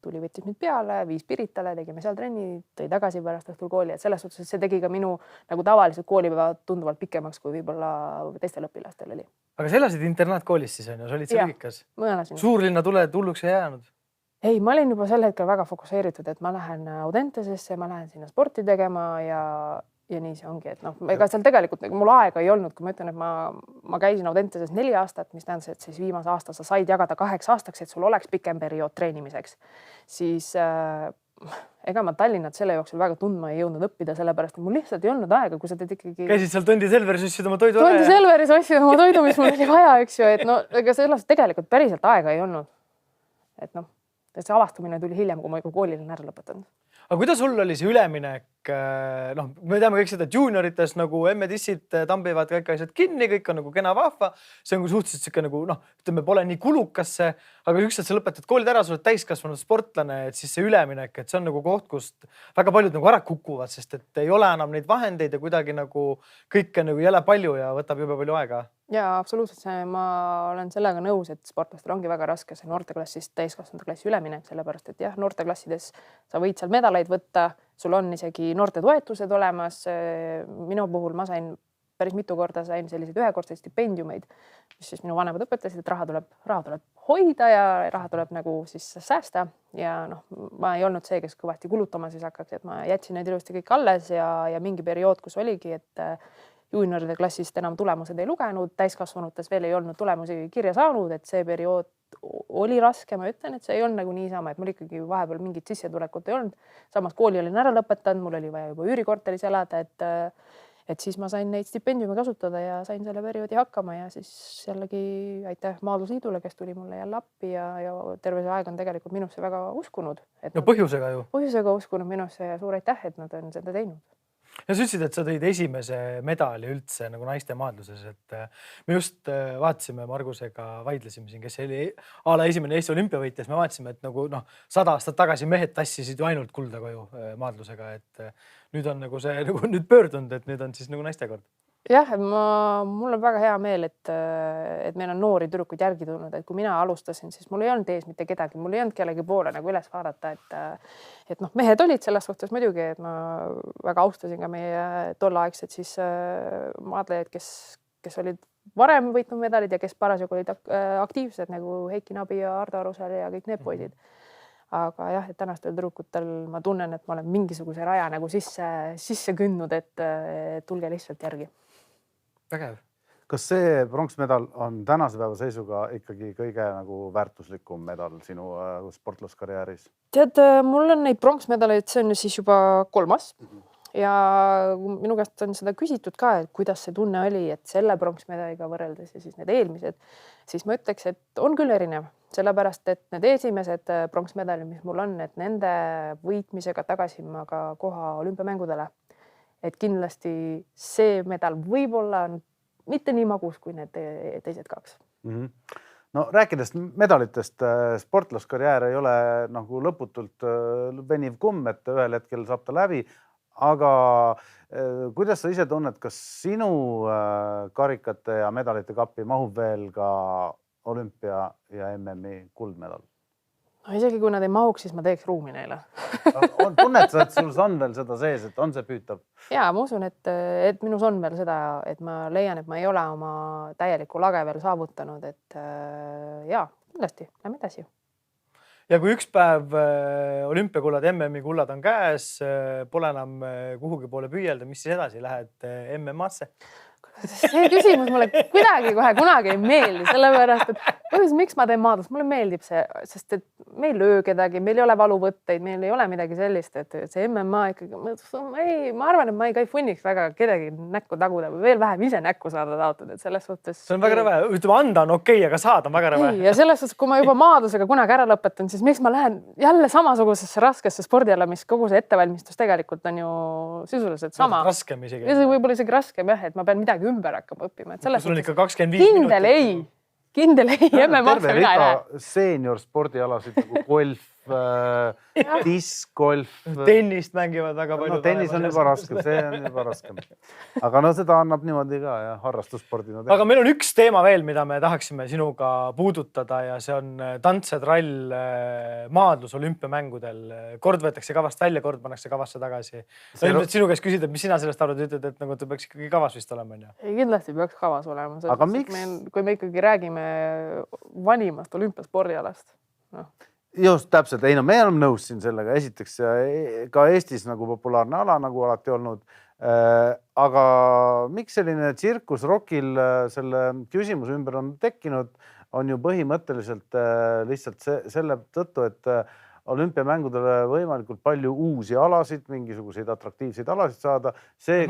tuli, võttis mind peale, viis Piritale, tegime seal trenni, tõi tagasi pärast õhtul kooli. Et selles suhtes, et see tegi ka minu nagu tavaliselt koolipäeva tunduvalt pikemaks, kui võib-olla teistel õpilastel oli. Aga sa elasid internaatkoolis siis on ju, sa olid seal Lühikas? Suurlinna tuled hulluks ei jäänud? Ei, ma olin juba sel hetkel väga fokuseeritud, et ma lähen Audentesesse, ma lähen sinna sporti tegema ja nii see ongi, et ega seal tegelikult mul aega ei olnud, kui ma ütlen, et ma käisin Audenteses 4 aastat, mis tähendas, et siis viimase aasta sa said jagada 8 aastaks, et sul oleks pikem periood treenimiseks. Siis ega ma Tallinnat selle jooksul väga tundma ei jõudnud õppida, sellepärast, et mul lihtsalt ei olnud aega, kui sa teed ikkagi... Käisid seal Tondi Selveris ossid oma toidu Tondi Selveris ossid oma toidu, mis mul oli vaja, eks ju, et ega selles tegelikult päriselt aega ei olnud. Et see avastumine tuli hiljem, kui ma juba koolil ära lõpetanud. Aga kuidas sul oli see üleminek? Me teame kõik seda, et juuniorites nagu emme-tissid tambivad kõik asjad kinni, kõik on nagu kena vahva. See on suhteliselt siuke nagu, ütleme, pole nii kulukas see, aga ükskord sa lõpetad koolid ära, sa oled täiskasvanud sportlane, et siis see üleminek, et see on nagu koht, kust väga paljud nagu ära kukuvad, sest et ei ole enam neid vahendeid ja kuidagi nagu kõike nagu jälle palju ja võtab juba palju aega. Ja absoluutselt ma olen sellega nõus, et sportlastel ongi väga raske see noorteklassist täiskasvanud klassi üleminek, sellepärast, et jah, noorteklassides sa võid seal medaleid võtta, sul on isegi noorte toetused olemas. Minu puhul ma sain päris mitu korda selliseid ühekordseid stipendiumeid, mis siis minu vanemad õpetasid, et raha tuleb hoida ja raha tuleb nagu siis säästa. Ja ma ei olnud see, kes kõvasti kulutama siis hakkaks, et ma jätsin need ilusti kõik alles ja mingi periood, kus oligi, et juunioride klassist enam tulemused ei lugenud, täiskasvanutes veel ei olnud tulemusi kirja saanud, et see periood oli raske, ma ütlen, et see ei olnud nagu niisama, et mul ikkagi vahepeal mingit sissetulekut ei olnud. Samas kooli olin ära lõpetanud, mul oli vaja juba üürikorteris elada, et siis ma sain neid stipendiume kasutada ja sain selle perioodi hakkama ja siis jällegi aitäh Maadlusliidule, kes tuli mulle jälle appi ja terve see aeg on tegelikult minusse väga uskunud. Põhjusega ju. Põhjusega uskunud minusse ja suur aitäh, et nad on seda teinud. Ja sa ütlesid, et sa tõid esimese medali üldse nagu naiste maadluses, et me just vaatasime Margusega, vaidlesime siin, kes oli esimene Eesti olümpiavõitjas, me vaatasime, et nagu 100 aastat tagasi mehed tassisid ju ainult kulda koju maadlusega, et nüüd on nagu see nagu nüüd pöördunud, et nüüd on siis nagu naiste kord. Jah, mul on väga hea meel, et meil on noori tüdrukuid järgi tulnud, et kui mina alustasin, siis mul ei olnud ees mitte kedagi, mul ei olnud kellegi poole nagu üles vaadata, et mehed olid selles suhtes muidugi, et ma väga austasin ka meie tolleaegsed siis maadlejad, kes olid varem võitnud medalid ja kes parasjagu olid aktiivsed nagu Heiki Nabi ja Ardo Arusal ja kõik need poisid. Aga jah, et tänastel tüdrukutel ma tunnen, et ma olen mingisuguse raja nagu sisse kündnud, et tulge lihtsalt järgi. Vägev. Kas see pronksmedal on tänase päeva seisuga ikkagi kõige nagu väärtuslikum medal sinu sportlaskarjääris? Tead, mul on neid pronksmedaleid, see on siis juba 3. Ja minu käest on seda küsitud ka, et kuidas see tunne oli, et selle pronksmedaliga võrreldes ja siis need eelmised, siis ma ütleks, et on küll erinev, sellepärast, et need esimesed pronksmedalid, mis mul on, et nende võitmisega tagasin ma ka koha olümpiamängudele. Et kindlasti see medal võib-olla on mitte nii magus kui need teised 2. No rääkides medalitest, sportlaskarjäär ei ole nagu lõputult veniv kumm, et ühel hetkel saab ta läbi. Aga kuidas sa ise tunned, kas sinu karikate ja medalite kappi mahub veel ka olümpia ja MM-i kuldmedal? No, isegi kui nad ei mahuks, siis ma teeks ruumi neile. Tunned sa, et sul on veel seda sees, et on see püütav? Jaa, ma usun, et minus on veel seda, et ma leian, et ma ei ole oma täielikku lage veel saavutanud, et jaa, kindlasti, lähme edasi. Ja kui üks päev olümpiakullad, MM-i kullad on käes, pole enam kuhugi poole püüelda, mis siis edasi lähed MMA-sse? See küsimus mulle kuidagi kohe kunagi ei meeldi, sellepärast, et miks ma teen maadlust, mulle meeldib see, sest et me ei löö kedagi, meil ei ole valuvõtteid, meil ei ole midagi sellist, et see MMA ikkagi, ma arvan, et ma ei kaifunniks väga kedagi näkku taguda või veel vähem ise näkku saada taotud, et selles suhtes... See on väga rõve, ütleme anda on okei, aga saada on väga rõve. Ja selles suhtes, kui ma juba maadlusega kunagi ära lõpetan, siis miks ma lähen jälle samasugusesse raskesse spordiala, mis kogu see ettevalmistus tegelikult on ju sisuliselt sama. Raskem isegi. Võib-olla isegi raskem jah, et ma pean midagi ümber hakkama õppima. Sul on ikka 25 minutit. Kindel ei, terve rida seenior spordialasid nagu golf, diskgolf. Tennist mängivad väga palju. No tennis on juba raskem, see on juba raskem. Aga no seda annab niimoodi ka ja harrastusspordina. Aga meil on üks teema veel, mida me tahaksime sinuga puudutada ja see on tantsetrall maadlus olümpiamängudel. Kord võetakse kavast välja, kord pannakse kavasse tagasi. Sinu käest küsida, mis sina sellest arvad, ütled, et nagu ta peaks ikkagi kavas vist olema. Kindlasti peaks kavas olema. Aga miks? Kui me ikkagi räägime vanimast olümpiaspordialast. No. Just täpselt, ei no me oleme nõus siin sellega, esiteks ka Eestis nagu populaarne ala nagu alati olnud, aga miks selline tsirkus rockil selle küsimuse ümber on tekkinud, on ju põhimõtteliselt lihtsalt selle tõttu, et olümpiamängudele võimalikult palju uusi alasid, mingisuguseid atraktiivseid alasid saada.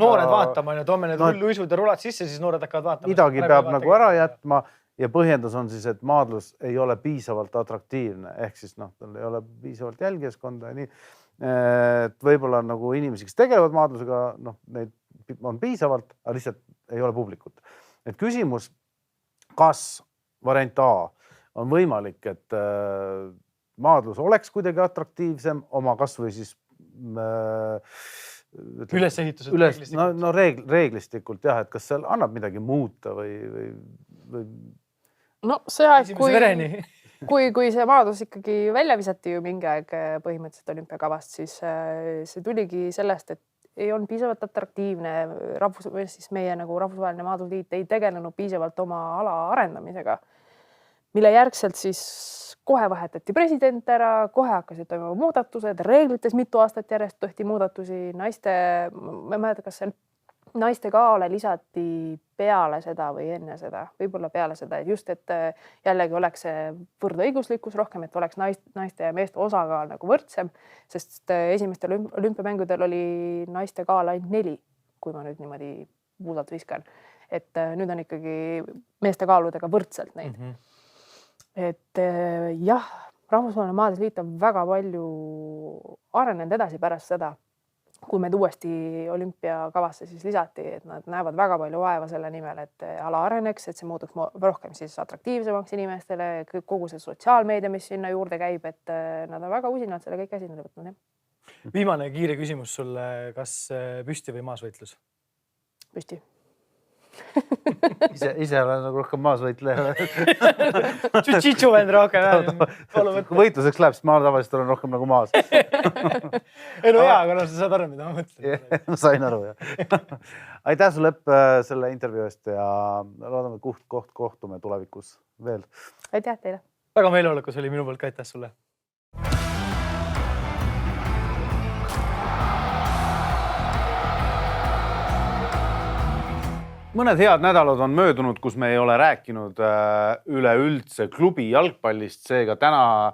Noored vaatama, toome need uisud ja rulad sisse, siis noored hakkavad vaatama. Midagi peab nagu ära jätma. Ja põhjendus on siis, et maadlus ei ole piisavalt atraktiivne, ehk siis tal ei ole piisavalt jälgijaskonda ja nii. Et võib-olla nagu inimesi, kes tegelevad maadlusega, neid on piisavalt, aga lihtsalt ei ole publikut. Et küsimus, kas variant A on võimalik, et maadlus oleks kuidagi atraktiivsem oma kasvõi siis ülesehitused reeglistikult jah, et kas seal annab midagi muuta või... No see aeg, kui see maadlus ikkagi välja visati ju mingi aeg põhimõtteliselt olümpiakavast, siis see tuligi sellest, et ei olnud piisavalt atraktiivne, meie nagu rahvusvaheline maadlusliit ei tegelenud piisavalt oma ala arendamisega, mille järgselt siis kohe vahetati president ära, kohe hakkasid toimuma muudatused, reeglites mitu aastat järjest tehti muudatusi, ma ei mäleta, kas see naiste kaale lisati peale seda või enne seda, võib-olla peale seda, et just, et jällegi oleks see võrdõiguslikkus rohkem, et oleks naiste ja meeste osakaal nagu võrdsem, sest esimestel olümpiamängudel oli naiste kaal ainult 4, kui ma nüüd niimoodi puudalt viskan. Et nüüd on ikkagi meeste kaaludega võrdselt neid. Et jah, Rahvusvaheline Maadlusliit on väga palju arenenud edasi pärast seda, kui meid uuesti olümpiakavasse siis lisati, et nad näevad väga palju vaeva selle nimel, et ala areneks, et see muutuks rohkem siis atraktiivsemaks inimestele, kogu see sotsiaalmeedia, mis sinna juurde käib, et nad on väga usinalt selle kõik esindada võtnud. Viimane kiire küsimus sulle, kas püsti või maasvõitlus? Püsti. ise olen nagu rohkem maasvõitleja. Tšitšu vend rohkem. Võitluseks läheb, sest ma tavaliselt olen rohkem nagu maas. Ei no hea, aga no sa saad aru, mida ma mõtlen. Ma sain aru, jah. Aitäh sulle, Epp, selle intervjuu eest ja loodame kohtume tulevikus veel. Aitäh teile. Väga meeleolekus oli minu poolt ka, aitäh sulle. Mõned head nädalad on möödunud, kus me ei ole rääkinud üleüldse klubi jalgpallist. Seega täna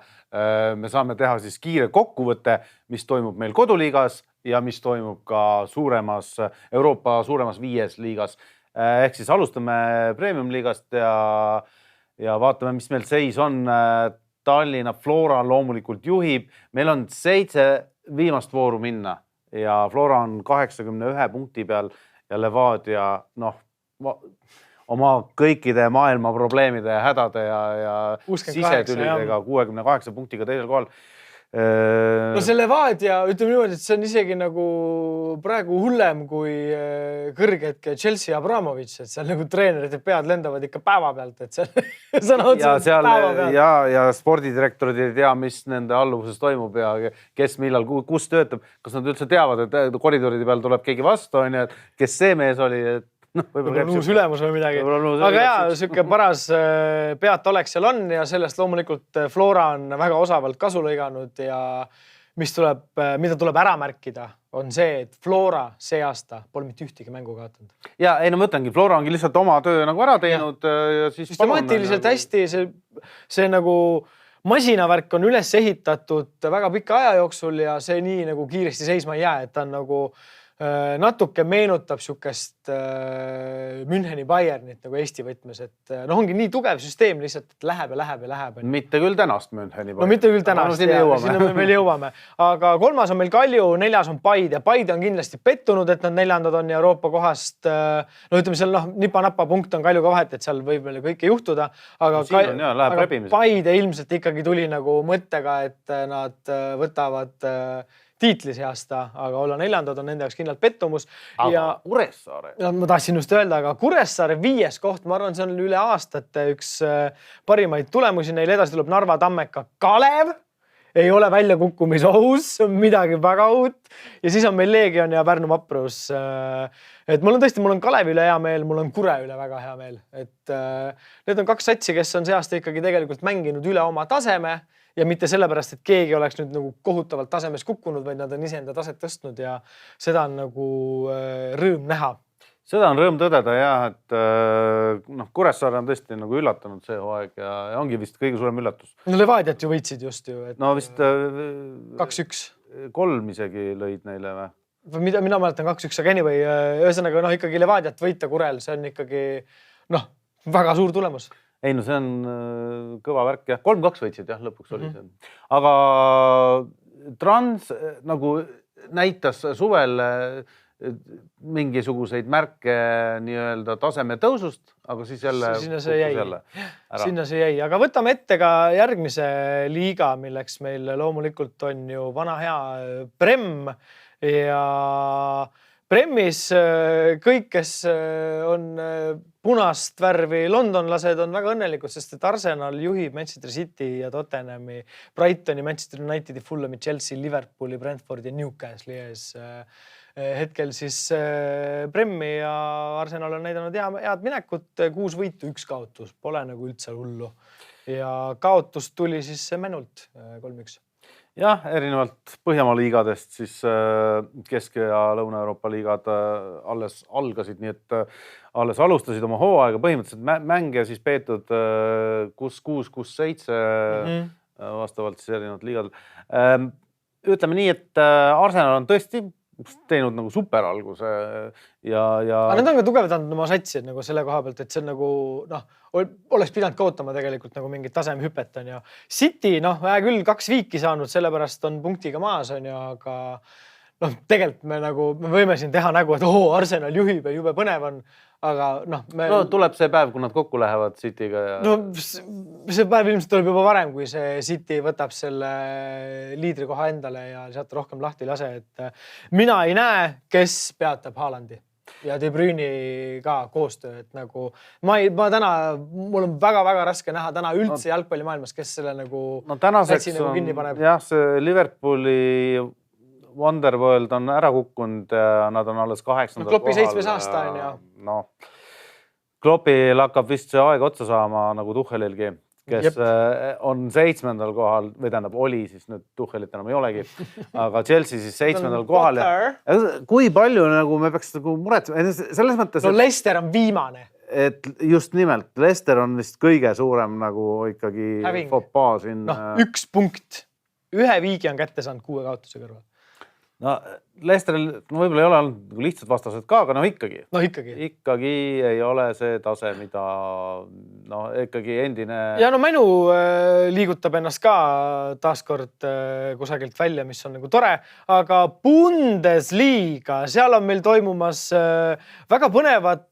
me saame teha siis kiire kokkuvõtte, mis toimub meil koduliigas ja mis toimub ka Euroopa suuremas 5 liigas. Ehk siis alustame Premium-liigast ja vaatame, mis meil seis on. Tallinna Flora loomulikult juhib. Meil on 7 viimast vooru minna ja Flora on 81 punkti peal ja Levadia, oma kõikide maailma probleemide ja hädade ja 68, sisetülidega 68 punktiga teisel kohal. No see Levadia, ütleme niimoodi, et see on isegi nagu praegu hullem kui kõrgetke Chelsea Abramovitš, et seal nagu treenerid ja pead lendavad ikka päeva pealt, et seal päeva pealt. Ja spordidirektorid ei tea, mis nende alluvuses toimub ja kes millal, kus töötab, kas nad üldse teavad, et koridoride peal tuleb keegi vastu, et kes see mees oli, et võib-olla uus ülemus või midagi. Aga jaa, siuke paras peat oleks seal on ja sellest loomulikult Flora on väga osavalt kasu lõiganud ja mida tuleb ära märkida, on see, et Flora see aasta pole mitte ühtegi mängu kaotanud. Ja ei, no mõtlengi, Flora ongi lihtsalt oma töö nagu ära teinud. Ja siis süstemaatiliselt hästi see nagu masinavärk on üles ehitatud väga pika aja jooksul ja see nii nagu kiiresti seisma ei jää, et ta on nagu natuke meenutab siukest Müncheni Bayernit nagu Eesti võtmes, et ongi nii tugev süsteem lihtsalt, et läheb. Mitte küll tänast Müncheni Bayern. No mitte küll tänast, sinna me veel jõuame. Aga 3. on meil Kalju, 4. on Paide ja Paide on kindlasti pettunud, et nad 4. on Euroopa kohast. No ütleme seal nipa-napa punkt on Kaljuga vahet, et seal võib veel kõike juhtuda. Aga Paide ilmselt ikkagi tuli nagu mõttega, et nad võtavad tiitli see aasta, aga olla 4. on nende jaoks kindlalt pettumus. Aga Kuressaare? Ma tahtsin just öelda, aga Kuressaare 5. koht, ma arvan, see on üle aastate üks parimaid tulemusi. Neil edasi tuleb Narva Tammeka Kalev. Ei ole välja kukkumisohus, midagi väga uut. Ja siis on meil Leegion ja Pärnu Vaprus. Et mul on Kalevi üle hea meel, mul on Kure üle väga hea meel. Et need on 2 satsi, kes on see aasta ikkagi tegelikult mänginud üle oma taseme. Ja mitte sellepärast, et keegi oleks nüüd nagu kohutavalt tasemes kukkunud, vaid nad on iseenda taset tõstnud ja seda on nagu rõõm näha. Seda on rõõm tõdeda jah, et Kuressaare on tõesti nagu üllatanud see hooaeg ja ongi vist kõige suurem üllatus. No Levadiat ju võitsid just ju. No vist 2-1. 3 isegi lõid neile või? Mina mäletan 2-1, aga anyway, ühesõnaga ikkagi Levadiat võita Kurel, see on ikkagi väga suur tulemus. Ei, no see on kõva värk jah. 3-2 võitsid jah, lõpuks oli see. Aga Trans nagu näitas suvel mingisuguseid märke nii-öelda taseme tõusust, aga siis jälle sinna see jäi. Aga võtame ette ka järgmise liiga, milleks meil loomulikult on ju vana hea Prem ja Premis kõik, kes on punast värvi londonlased, on väga õnnelikud, sest et Arsenal juhib Manchester City ja Tottenhami, Brightoni, Manchester Unitedi, Fulhami, Chelsea, Liverpooli, Brentfordi ja Newcastle'i ees. Hetkel siis Premi ja Arsenal on näidanud head minekut, 6 võitu, 1 kaotus, pole nagu üldse hullu. Ja kaotus tuli siis Mänult 3-1. Jah, erinevalt Põhjamaa liigadest, siis Kesk- ja Lõuna-Euroopa liigad alles algasid, nii et alles alustasid oma hooaega põhimõtteliselt mänge siis peetud 6-6, 6-7 vastavalt siis erinevad liigad. Ütleme nii, et Arsenal on tõesti teinud nagu super alguse ja... Aga need on ka tugevdanud oma satsi nagu selle koha pealt, et see on nagu, oleks pidanud kaotama tegelikult nagu mingit tasemehüpet on ju. City, küll 2 viiki saanud, sellepärast on punktiga maas on ju, aga tegelikult me võime siin teha nägu, et Arsenal juhib ja jube põnev on, aga tuleb see päev, kui nad kokku lähevad Cityga ja... see päev ilmselt tuleb juba varem, kui see City võtab selle liidrikoha endale ja sealt rohkem lahti lase, et mina ei näe, kes peatab Haalandi. ja De Bruyne'i ka koostöö, et nagu ma täna, mul on väga-väga raske näha täna üldse jalgpallimaailmas, kes selle nagu tänaseks nagu kinni paneb. jah, see Liverpooli Wonderworld on ära kukkunud ja nad on alles 8. kohal. Kloppi 7. aasta on ju. No, Kloppil hakkab vist see aeg otsa saama nagu Tuchelilgi, kes on 7. kohal või tähendab oli siis nüüd Tuchelit enam ei olegi, aga Chelsea siis 7. kohal. Kui palju nagu me peaks nagu muretsema, selles mõttes... No Leicester on viimane. Et just nimelt, Leicester on vist kõige suurem nagu ikkagi fopaa siin. No, 1 punkt. 1 viigi on kätte saanud 6 kaotuse kõrval. No Leicesteril võib-olla ei ole olnud lihtsalt vastased ka, aga ikkagi. No ikkagi. Ikkagi ei ole see tase, mida ikkagi endine... Ja no Mänu liigutab ennast ka taaskord kusagilt välja, mis on nagu tore, aga Bundesliga, seal on meil toimumas väga põnevad,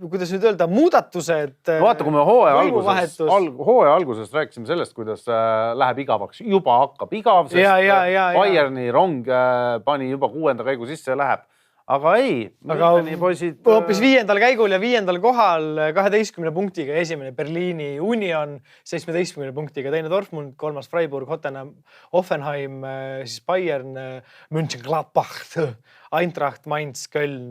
kuidas nüüd öelda, muudatused. Vaata, kui me hooaja alguses rääkisime sellest, kuidas läheb igavaks, juba hakkab igav, sest Bayerni rong pani juba 6. käigu sisse ja läheb. Aga ei, poisid... Hoopis 5. käigul ja 5. kohal 12 punktiga, esimene Berliini Union 17 punktiga, teine Dortmund, 3. Freiburg, Hoffenheim, siis Bayern, Mönchengladbach, Eintracht, Mainz, Köln,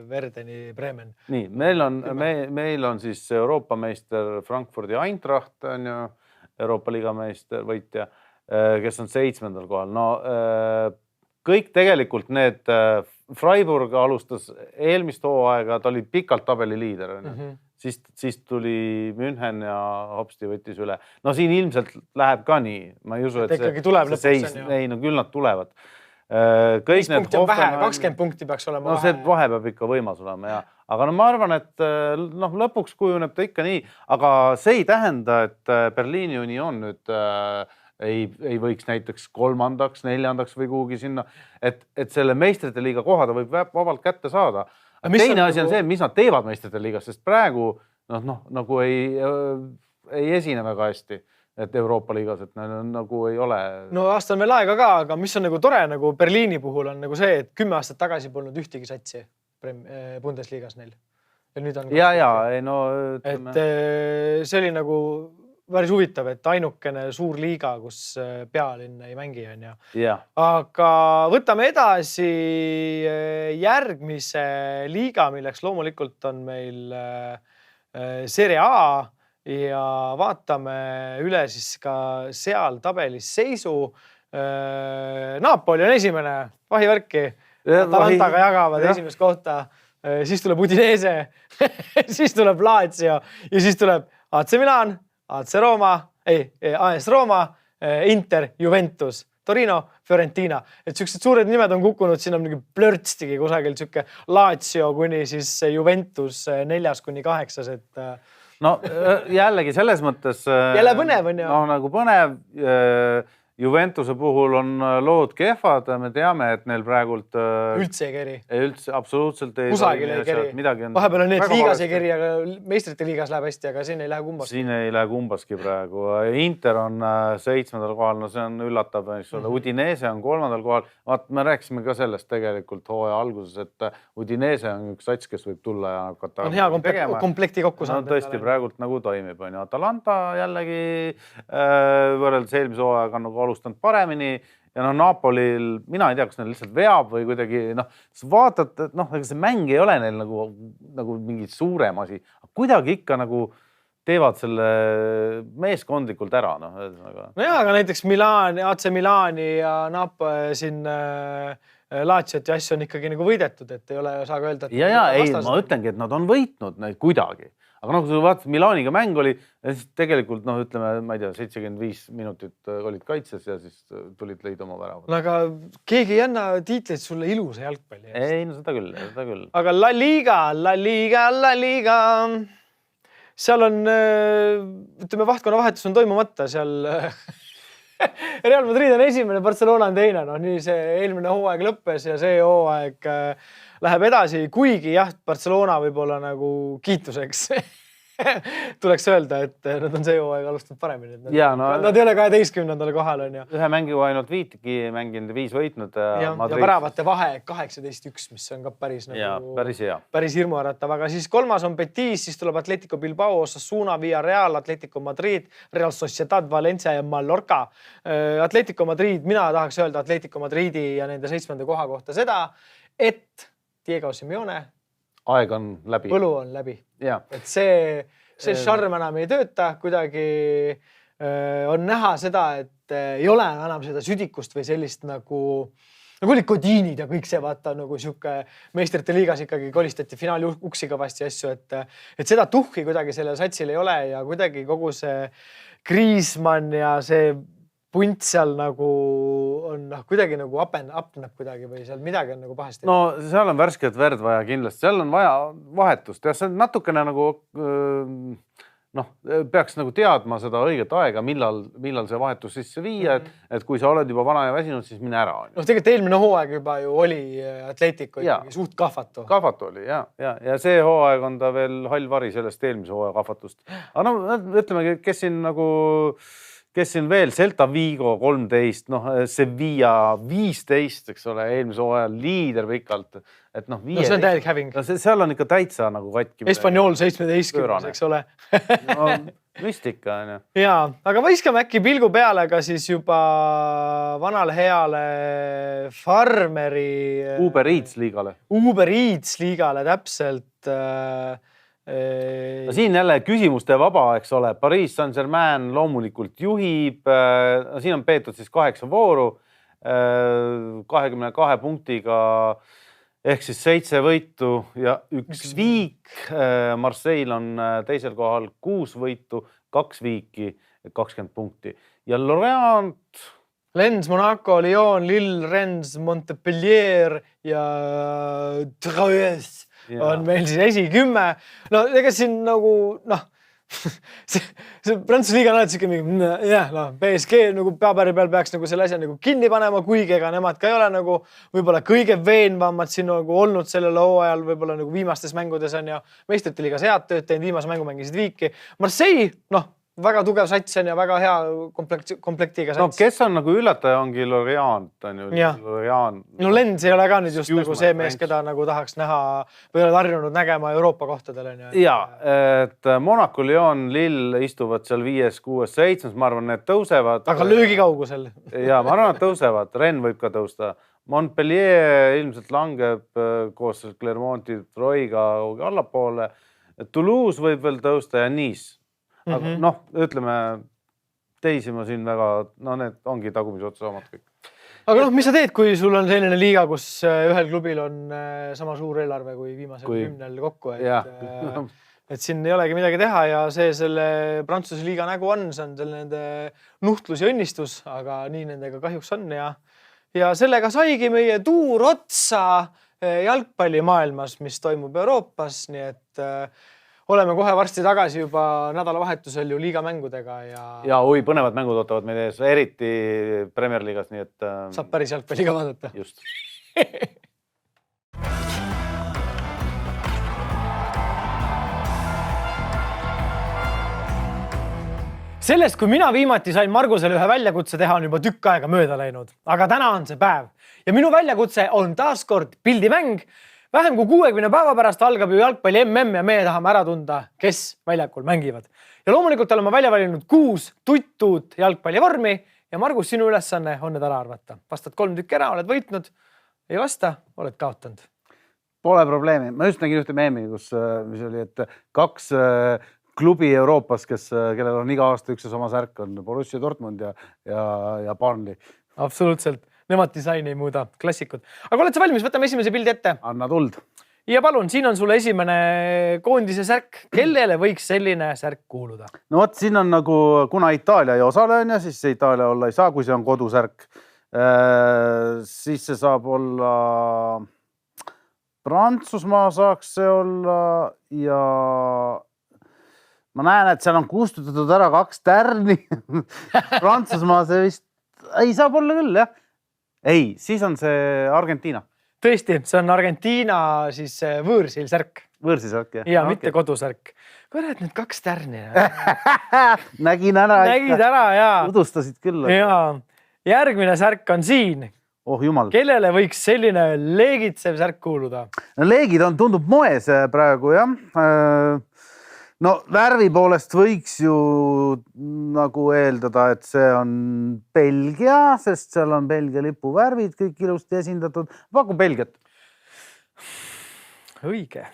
Verdeni, Bremen. Nii, meil on siis Euroopa meister Frankfurdi Eintracht, on ju, Euroopa Liiga meister võitja, kes on 7. kohal. No kõik tegelikult need Freiburg alustas eelmist hooaega, ta oli pikalt tabeli liider. Siis tuli München ja hopsti võttis üle. No siin ilmselt läheb ka nii. Ma ei usu, et see seis, ei, no küll nad tulevad. 5 punkti on vähe, 20 punkti peaks olema vahe. No see vahe peab ikka võimas olema, ja. Aga ma arvan, et lõpuks kujuneb ta ikka nii, aga see ei tähenda, et Berliini Union nüüd ei võiks näiteks 3., 4. või kuhugi sinna, et selle meistrite liiga kohada võib vabalt kätte saada. Teine asi on see, mis nad teevad meistrite liigas, sest praegu nagu ei esine väga hästi, et Euroopa liigas, et nagu ei ole... No aasta on veel aega ka, aga mis on nagu tore nagu Berliini puhul on nagu see, et 10 aastat tagasi polnud ühtegi satsi Bundesliigas neil. Ja nüüd on... Et see oli nagu... Päris huvitav, et ainukene suur liiga, kus pealinn ei mängi on ja. Aga võtame edasi järgmise liiga, milleks loomulikult on meil Serie A ja vaatame üle siis ka seal tabelis seisu. Napoli on esimene, vahivärki. Atalantaga jagavad esimest kohta. Siis tuleb Udinese, siis tuleb Lazio ja siis tuleb AC Milan, AC Roma, AS Roma, Inter, Juventus, Torino, Fiorentina. Et sellised suured nimed on kukkunud, siin on mingi plörtstigi kusagil selline Lazio kuni siis Juventus 4-8. No jällegi selles mõttes... Jälle põnev on ju. No nagu põnev... Juventuse puhul on lood kehvad, me teame, et neil praegult... Üldse ei keri. Üldse, absoluutselt ei... Kusagil ei keri. Vahepeal on need liigas ei keri, aga meistrite liigas läheb hästi, aga siin ei lähe kumbaski. Siin ei lähe kumbaski praegu. Inter on 7. kohal, no see on üllatav. Udinese on 3. kohal. Vaat, me rääkisime ka sellest tegelikult hooaja alguses, et Udinese on üks sats, kes võib tulla ja hakata... On hea komplekti kokku saanud. No tõesti praegult nagu toimib. Atalanta jällegi võrreldes eelmise hooajaga nagu alustanud paremini ja Napolil, mina ei tea, kas neil lihtsalt veab või kuidagi, vaatad, et see mäng ei ole neil nagu mingi suurem asi. Kuidagi ikka nagu teevad selle meeskondlikult ära. Aga näiteks AC Milani ja siin Laziot ja asju on ikkagi nagu võidetud, et ei ole saa ka öelda, et... Ei, ma ütlengi, et nad on võitnud neid kuidagi. Aga kui vaatad, Milaniga mäng oli, siis tegelikult, ütleme, ma ei tea, 75 minutit olid kaitses ja siis tulid lõid oma väravad. Aga keegi ei anna tiitleid sulle ilusa jalgpalli. Ei, no seda küll. Aga La Liga. Seal on, ütleme, vahtkonna vahetus on toimumata seal... Real Madrid on esimene, Barcelona on teine. Nii see eelmine hooaeg lõppes ja see hooaeg läheb edasi, kuigi jah, Barcelona võib olla nagu kiituseks tuleks öelda, et nad on see hooaeg alustanud paremini. Nad ei ole 12. kohal on ju. Ühe mängu ainult 5 mänginud, 5 võitnud. Ja väravate vahe 18-1, mis on ka päris, päris hirmuäratav. Aga siis 3. on Betis, siis tuleb Atletico Bilbao, Osasuna, Villarreal, Atletico Madrid, Real Sociedad, Valencia ja Mallorca. Atletico Madrid, mina tahaks öelda Atletico Madridi ja nende 7. koha kohta seda, et Diego Simeone aeg on läbi. Põlu on läbi. Et see šarm enam ei tööta, kuidagi on näha seda, et ei ole enam seda südikust või sellist nagu olid Kodiinid ja kõik see vaata nagu siuke meistrite liigas ikkagi kolistati finaali uksi kõvasti asju, et seda tuhhi kuidagi sellel satsil ei ole ja kuidagi kogu see Griezmann ja see punt seal nagu on kuidagi nagu apnab kuidagi või seal midagi on nagu pahasti. No seal on värsket verd vaja kindlasti, seal on vaja vahetust ja see on natukene nagu peaks nagu teadma seda õiget aega, millal see vahetus sisse viia, et kui sa oled juba vana ja väsinud, siis mine ära. Tegelikult eelmine hooaeg juba ju oli Atletico ikkagi suht kahvatu. Kahvatu oli, ja see hooaeg on ta veel hall vari sellest eelmise hooaja kahvatust. Aga ütleme, kes siin veel, Celta Vigo 13, Sevilla 15, eks ole, eelmise hooajal liider pikalt. Et see on täielik häving. Seal on ikka täitsa nagu katki. Espanyol 17, eks ole. Müstika on ju. Jaa, aga võiskame äkki pilgu peale ka siis juba vanale heale Farmeri Uber Eats liigale täpselt. Siin jälle küsimuste vaba, eks ole. Paris Saint-Germain loomulikult juhib. Siin on peetud siis 8 vooru 22 punktiga ehk siis 7 võitu ja 1 viik. Marseille on teisel kohal 6 võitu, 2 viiki, 20 punkti. Ja Lorient... Lens, Monaco, Lyon, Lille, Rennes, Montpellier ja Troyes on meil siis 10. No ega siin nagu, see Prantsuse liiga on alati siuke PSG nagu paberi peal peaks nagu selle asja nagu kinni panema, kuigi ega nemad ka ei ole nagu võib-olla kõige veenvamad siin nagu olnud sellel hooajal, võib-olla nagu viimastes mängudes on ja meistrite liigas head tööd teinud, viimase mängu mängisid viiki. Marseille, väga tugev sats on ja väga hea komplektiga sats. Kes on nagu üllataja ongi Lorient on ju. No Lens ei ole ka nüüd just nagu see mees, keda nagu tahaks näha või oled harjunud nägema Euroopa kohtadel. Ja, et Monaco, Lyon, Lille istuvad seal 5, 6, 7, ma arvan, need tõusevad. Aga löögikaugusel. Ja, ma arvan, et tõusevad. Rennes võib ka tõusta. Montpellier ilmselt langeb koos Clermonti Troiga allapoole. Toulouse võib veel tõusta ja Nice. Aga ütleme, teisi ma siin väga, need ongi tagumise otsa omad kõik. Aga mis sa teed, kui sul on selline liiga, kus ühel klubil on sama suur eelarve kui viimasel 10 kokku, et siin ei olegi midagi teha ja see selle Prantsuse liiga nägu on, see on selle nende nuhtlus ja õnnistus, aga nii nendega kahjuks on ja sellega saigi meie tuur otsa jalgpallimaailmas, mis toimub Euroopas, nii et oleme kohe varsti tagasi juba nädalavahetusel ju liigamängudega ja põnevad mängud ootavad meid ees, eriti Premier Liigas, nii et saab päris jalgpalliga vaadata. Just. Sellest, kui mina viimati sain Margusele ühe väljakutse teha, on juba tükk aega mööda läinud, aga täna on see päev ja minu väljakutse on taaskord pildimäng. Vähem kui 60 päeva pärast algab ju jalgpalli MM ja meie tahame ära tunda, kes väljakul mängivad. Ja loomulikult oleme välja valinud 6 tuttuud jalgpallivormi ja Margus, sinu ülesanne on need ära arvata. Vastad 3 tükki ära, oled võitnud, ei vasta, oled kaotanud. Pole probleemi. Ma just nägin ühte meemi, mis oli, et 2 klubi Euroopas, kellel on iga aasta üks ja sama särk, on Borussia Dortmund ja Burnley. Absoluutselt. Nemad disaini ei muuda, klassikud. Aga oled sa valmis? Võtame esimese pildi ette. Anna tuld. Ja palun, siin on sulle esimene koondise särk. Kellele võiks selline särk kuuluda? No vot, siin on nagu, kuna Itaalia ei osale, siis see Itaalia olla ei saa, kui see on kodusärk. Siis see saab olla Prantsusmaa saaks see olla ja ma näen, et seal on kustutatud ära 2 tärni. Prantsusmaa see vist ei saab olla küll, jah. Ei, siis on see Argentiina. Tõesti, see on Argentiina siis võõrsil särk. Võõrsisärk, ja mitte kodusärk. Kurat, need 2 tärni. Nägin ära. Nägid ära ja. Udustasid küll. Ja järgmine särk on siin. Oh jumal. Kellele võiks selline leegitsev särk kuuluda? No, leegid tundub moes praegu, jah. No värvi poolest võiks ju nagu eeldada, et see on Belgia, sest seal on Belgia lipu värvid kõik ilusti esindatud. Pakun Belgiat. Õige.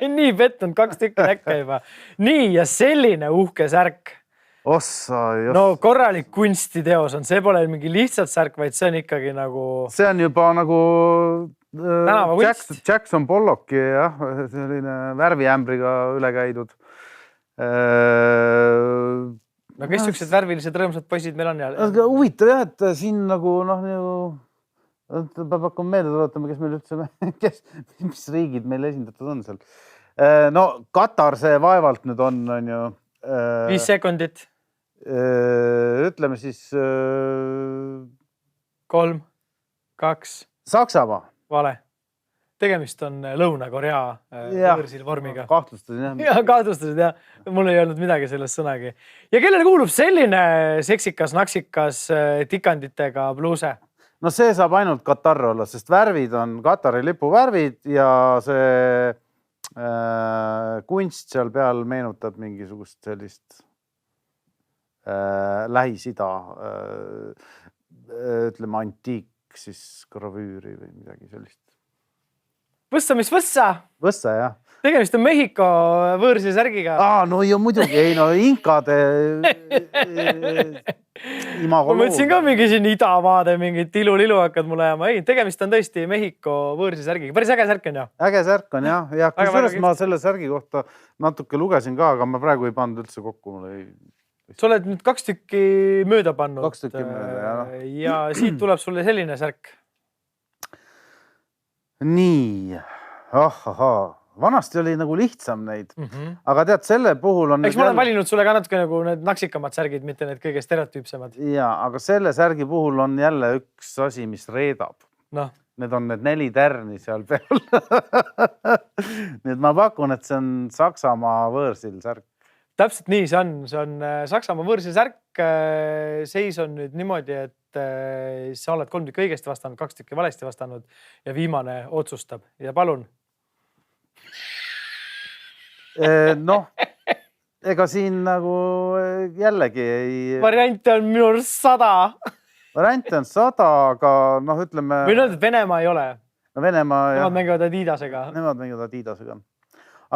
Nii pettunud 2 tükki näkka juba. Nii ja selline uhke särk. Ossa, just. No korralik kunstiteos on. See pole mingi lihtsalt särk, vaid see on ikkagi nagu... See on juba nagu tänavakunst. Jackson Pollocki, jah, selline värviämbriga üle käidud. No kes siuksed värvilised rõõmsad poisid meil on? Huvitav jah, et siin nagu peab hakkama meelde tuletama, kes meil üldse, mis riigid meil esindatud on seal. No Katar see vaevalt nüüd on ju. 5 sekundit. Ütleme siis 3, 2. Saksamaa. Vale. Tegemist on Lõuna-Korea võõrsil vormiga. Kahtlustasin jah. Ja kahtlustasid jah. Mul ei olnud midagi sellest sõnagi. Ja kellele kuulub selline seksikas, naksikas tikanditega bluuse? No see saab ainult Katar olla, sest värvid on Katari lipu värvid ja see kunst seal peal meenutab mingisugust sellist Lähis-Ida, ütleme antiik siis gravüüri või midagi sellist. Võssa, mis võssa? Võssa, jah. Tegemist on Mehhiko võõrsi särgiga. No ju muidugi, ei no inkade ma mõtlesin ka mingi siin idamaade mingit ilu-lilu hakkad mulle ajama. Ei, tegemist on tõesti Mehhiko võõrsi särgiga. Päris äge särk on ju? Äge särk on jah. Ja kusjuures ma selle särgi kohta natuke lugesin ka, aga ma praegu ei pannud üldse kokku. Sa oled nüüd 2 tükki mööda pannud. 2 tükki mööda, jah. Ja siit tuleb sulle selline särk. Nii. Vanasti oli nagu lihtsam neid, aga tead, selle puhul on... Eks ma olen valinud sulle ka natuke nagu need naksikamad särgid, mitte need kõige stereotüüpsemad. Ja, aga selle särgi puhul on jälle üks asi, mis reedab. No. Need on need 4 tärni seal peal. Nii et ma pakun, et see on Saksamaa võõrsil särk. Täpselt nii see on. See on Saksamaa võõrsil särk. Seis on nüüd niimoodi, et sa oled 3 tükki õigesti vastanud, 2 tükki valesti vastanud ja viimane otsustab. Ja palun. Noh, ega siin nagu jällegi ei... Variante on minu 100. Variante on 100, aga noh, ütleme... Või nüüd, et Venemaa ei ole. No Venemaa... Nemad mängivad Adidasega. Nemad mängivad Adidasega.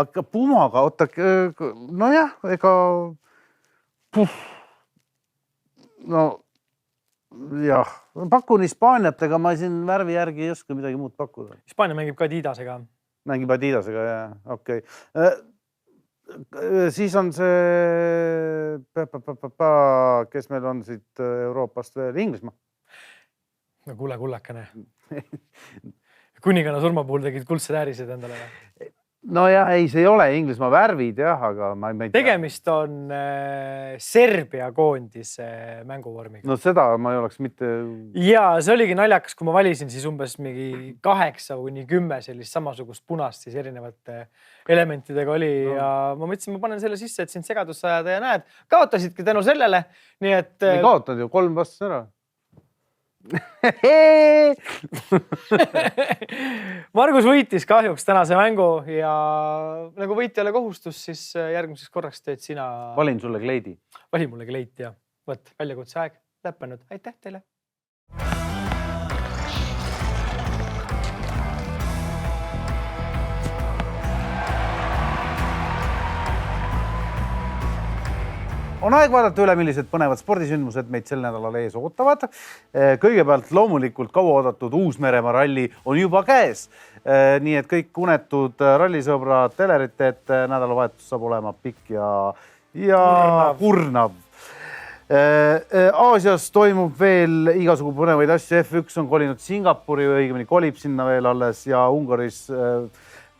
Aga Pumaga, oota, no jah, ega... No jah, pakun Hispaaniat, ega ma siin värvi järgi ei oska midagi muud pakkuda. Hispaania mängib ka Adidasega. Mängib Adidasega, jah, okei. Siis on see, kes meil on siit Euroopast veel, Inglismaa. No kuule, kullakene. Kuningana surma puhul tegid kuldsed äärised endale. No jah, ei, see ei ole Inglismaa värvid, jah, aga ma ei tea. Tegemist on Serbia koondis mänguvormiga. No seda ma ei oleks mitte... Ja see oligi naljakas, kui ma valisin siis umbes mingi 8-10 sellist samasugust punast siis erinevate elementidega oli ja ma mõtlesin, ma panen selle sisse, et sind segadus ajada ja näed, kaotasidki tänu sellele. Nii et... Ei kaotad ju 3 vastus ära. Margus võitis kahjuks tänase mängu ja nagu võitjale kohustus, siis järgmiseks korraks teed sina... Valin sulle kleidi. Vali mulle kleit ja võt, väljakutse aeg lõppenud. Aitäh teile! On aeg vaadata üle, millised põnevad spordisündmused meid sel nädalal ees ootavad. Kõigepealt loomulikult kauaoodatud Uus-Meremaa ralli on juba käes. Nii et kõik unetud rallisõbrad telerite, et nädalavahetus saab olema pikk ja kurnav. Aasias toimub veel igasugu põnevaid asju. F1 on kolinud Singapuri või õigemini kolib sinna veel alles ja Ungaris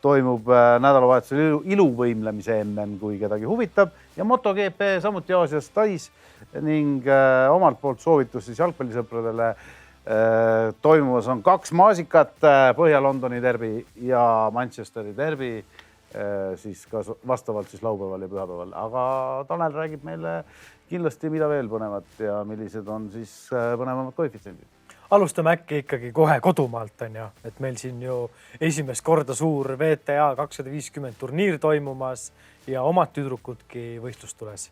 toimub nädalavahetusel iluvõimlemise MM, kui kedagi huvitab. Ja MotoGP samuti Aasias Tais ning omalt poolt soovitus siis jalgpallisõpradele Toimumas on 2 maasikat, Põhja-Londoni derbi ja Manchesteri derbi, siis ka vastavalt siis laupäeval ja pühapäeval. Aga Tanel räägib meile kindlasti, mida veel põnevat ja millised on siis põnevamad koefitsendid. Alustame äkki ikkagi kohe kodumaalt on ju, et meil siin ju esimest korda suur VTA 250 turniir toimumas ja omad tüdrukudki võistlust tules.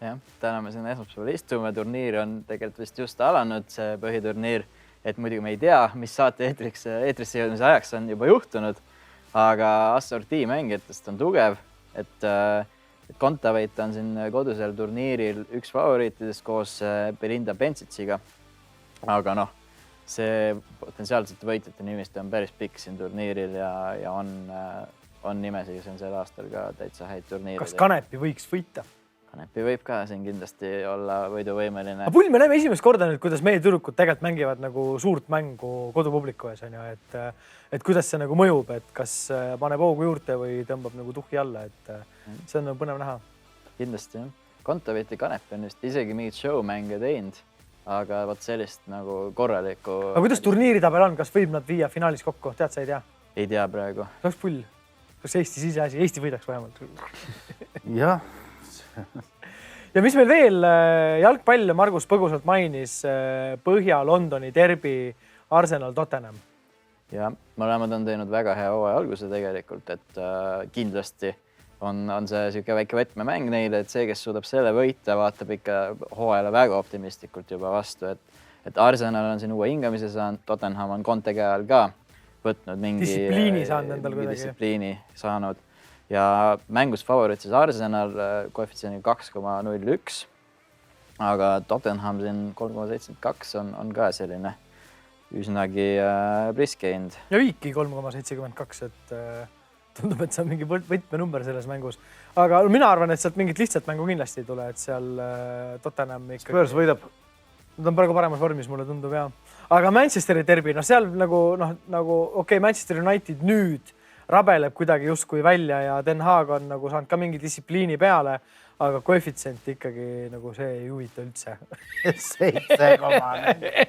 Jah, täna me siin esmaspäeval istume, turniir on tegelikult vist just alanud, see põhiturniir, et muidugi me ei tea, mis saate eetrisse jõudmise ajaks on juba juhtunud, aga assortii mängijatest on tugev, et Kontaveit on siin kodusel turniiril üks favoriitidest koos Belinda Benčićiga, aga noh, see potentsiaalsete võitjate nimist on päris pikk siin turniiril ja on nimesi, kes on sel aastal ka täitsa häid turniirid. Kas Kanepi võiks võita? Kanepi võib ka siin kindlasti olla võiduvõimeline. Pull, me näeme esimest korda nüüd, kuidas meie tüdrukud tegelikult mängivad nagu suurt mängu kodupubliku ees, on ju, et kuidas see nagu mõjub, et kas paneb hoogu juurde või tõmbab nagu tuhhi alla, et see on nagu põnev näha. Kindlasti, jah. Kontaveit ja Kanepi on vist isegi mingid show-mänge teinud, aga võt sellist nagu korralikku... Aga kuidas turniiri tabel on? Kas võib nad viia finaalis kokku? Tead, sa ei tea? Ei tea praegu. See oleks pull. Kas Eesti siis asi? Eesti võidaks vähemalt. Jah. Ja mis meil veel? Jalgpall Margus põgusalt mainis Põhja-Londoni derbi Arsenal Tottenham. Ja, mõlemad on teinud väga hea hooaja alguse tegelikult, et kindlasti on see siuke väike võtmemäng neile, et see, kes suudab selle võita, vaatab ikka hooajale väga optimistlikult juba vastu, et Arsenal on siin uue hingamise saanud, Tottenham on Conte käe all ka võtnud mingi distsipliini saanud. Ja mängus favoriit siis Arsenal koefitsiendi 2,01, aga Tottenham siin 3,72 on ka selline üsnagi priske hind. Ja viiki 3,72, et tundub, et see on mingi võtmenumber selles mängus. Aga mina arvan, et sealt mingit lihtsalt mängu kindlasti ei tule, et seal Tottenham ikkagi... Spurs võidab. Nad on praegu paremas vormis, mulle tundub, jah. Aga Manchesteri derbi, seal nagu okei, Manchester United nüüd rabeleb kuidagi justkui välja ja Den Haag on nagu saanud ka mingi distsipliini peale, aga koefitsient ikkagi nagu see ei huvita üldse. 7,4.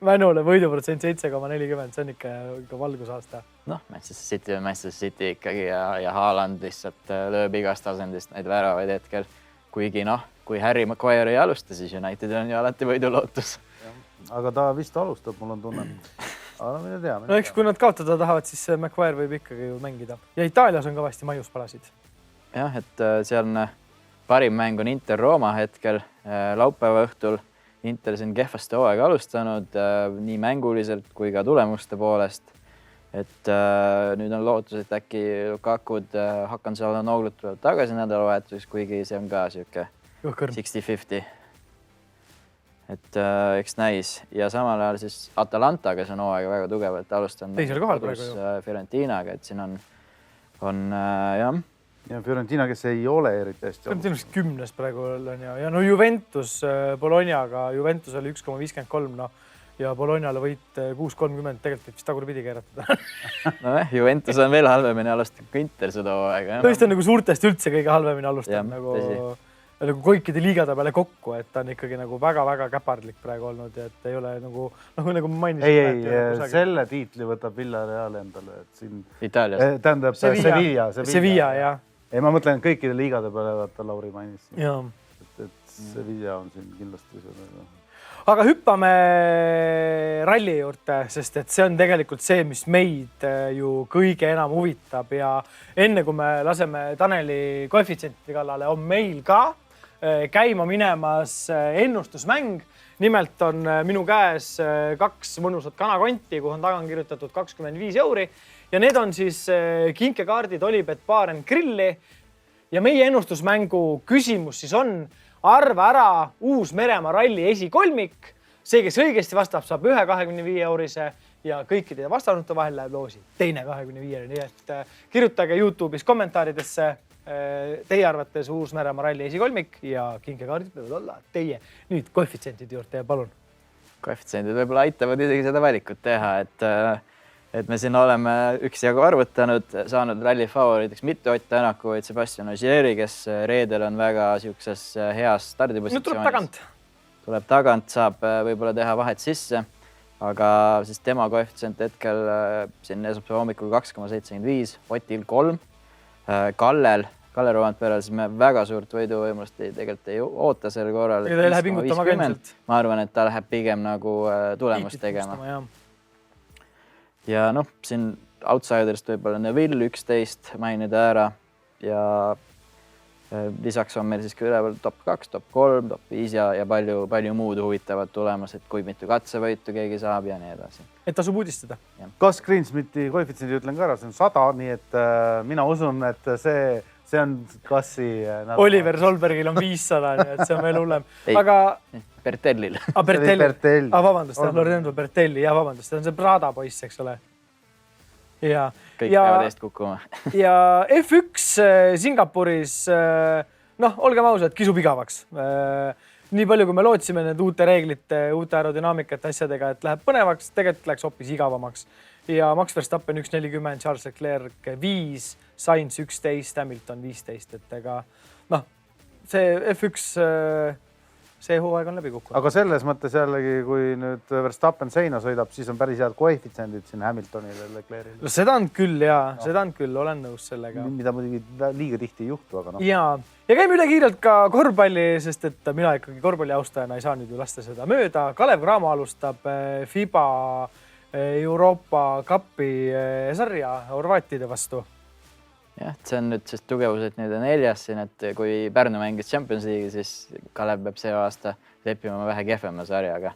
Mänule võiduprotsent 7,40, see on ikka valgusaasta. Noh, Manchester City ikkagi ja Haaland lihtsalt lööb igast asendist neid väravaid hetkel. Kuigi noh, kui Harry Maguire ei alusta, siis United on ju alati võidulootus. Aga ta vist alustab, mul on tunne. Aga mida tea. No eks kui nad kaotada tahavad, siis Maguire võib ikkagi ju mängida. Ja Itaalias on kõvasti maiuspalasid. Jah, et seal parim mäng on Inter-Rooma hetkel laupäeva õhtul. Inter siin kehvasti hooaega alustanud nii mänguliselt kui ka tulemuste poolest. Et nüüd on lootus, et äkki Lukakud hakkan seal nooglut tagasi nädalavahetuseks, kuigi see on ka siuke 60-50. Et eks näis ja samal ajal siis Atalanta, kes on hooaega väga tugevalt alustanud. Teisel kohal praegu ju. Fiorentinaga, et siin on jah. Ja Fiorentina, kes ei ole eriti hästi. Fiorentinast 10 praegu on ja no Juventus Bolognaga, Juventus oli 1,53 ja Bolognale võit 6,30, tegelikult vist tagurpidi keeratada. Nojah, Juventus on veel halvemini alustanud kui Inter seda hooaega. Tõesti on nagu suurtest üldse kõige halvemini alustanud nagu kõikide liigade peale kokku, et ta on ikkagi nagu väga-väga käpardlik praegu olnud ja et ei ole nagu ma mainisin. Ei, selle tiitli võtab Villarreal endale, et siin Itaalias. Tähendab Sevilla, jah. Ei, ma mõtlen kõikide liigade peale, vaata Lauri mainis. Et Sevilla on siin kindlasti seda. Aga hüppame ralli juurde, sest et see on tegelikult see, mis meid ju kõige enam huvitab ja enne kui me laseme Taneli koefitsientide kallale, on meil ka käima minemas ennustusmäng. Nimelt on minu käes 2 mõnusat kanakonti, kuhu on taga kirjutatud 25 € ja need on siis kinkekaardid Olipet Baaren Grilli ja meie ennustusmängu küsimus siis on arva ära Uus-Meremaa ralli esikolmik. See, kes õigesti vastab, saab ühe 25 € ja kõikide vastanute vahel läheb loosi teine 25 €. Nii et kirjutage YouTube'is kommentaaridesse teie arvates Uus-Meremaa ralli esikolmik ja kinkekaardid võivad olla teie. Nüüd koefitsientide juurde ja palun. Koefitsientid võib-olla aitavad isegi seda valikut teha, et me siin oleme üksjagu arvutanud, saanud ralli favoriidiks mitte Ott Tänaku, vaid Sebastian Ogieri, kes reedel on väga siukses heas stardipositsioonis. Nüüd tuleb tagant. tuleb tagant, saab võib-olla teha vahet sisse, aga siis tema koefitsient hetkel siin esmaspäeva hommikul 2,75, Otil 3, Kalle Rovanperel, siis me väga suurt võiduvõimust tegelikult ei oota sel korral. Ta ei lähe pingutama ka ilmselt. Ma arvan, et ta läheb pigem nagu tulemust tegema. Ja noh, siin outsiderist võib-olla Neville 11 mainida ära ja lisaks on meil siis ka üleval top 2, top 3, top 5 ja palju muud huvitavad tulemas, et kui mitu katsevõitu keegi saab ja nii edasi. Et tasub uudistada. Gus Greensmiti koefitsiendi ütlen ka ära, see on 100, nii et mina usun, et see on Gusi... Oliver Solbergil on 500, nii et see on veel hullem. Aga... Bertellil. Bertelli. Vabandust, Lorenzo Bertelli, vabandust, see on see Prada poiss, eks ole. Kõik peavad eest kukkuma. Ja F1 Singapuris, noh, olgem ausad, kisub igavaks. Nii palju, kui me lootsime need uute reeglite, uute aerodünaamikate asjadega, et läheb põnevaks, tegelikult läks hoopis igavamaks. Ja Max Verstappen 1.40, Charles Leclerc 5, Sainz 11, Hamilton 15, et ega noh, see F1, see hooaeg on läbi kukkunud. Aga selles mõttes jällegi, kui nüüd Verstappen seina sõidab, siis on päris head koefitsendid siin Hamiltonile ja Leclerc'ile. No, seda on küll, seda on küll, olen nõus sellega. Mida muidugi liiga tihti ei juhtu, aga noh. Ja käime üle kiirelt ka korvpalli, sest et mina ikkagi korvpalli austajana ei saa nüüd ju lasta seda mööda. Kalev Cramo alustab FIBA Euroopa Cupi sarja Horvaatide vastu. Jah, see on nüüd siis tugevused nüüd 4 siin, et kui Pärnu mängis Champions League, siis Kalev peab see aasta leppima vähe kehvema sarjaga.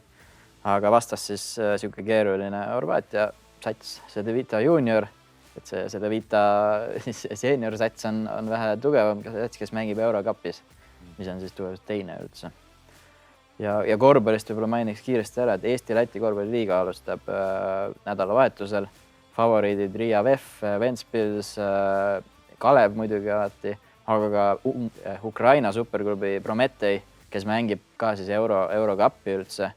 Aga vastas siis siuke keeruline Horvaatia sats, Cedevita Junior, et see Cedevita senior sats on vähe tugevam sats, kes mängib Eurocupis, mis on siis tugevus teine üldse. Ja korvpallist võib-olla mainiks kiiresti ära, et Eesti-Läti korvpalliliiga alustab nädalavahetusel. Favoriidid Riia VEF, Ventspils, Kalev muidugi alati, aga ka Ukraina superklubi Prometei, kes mängib ka siis Eurocupi üldse.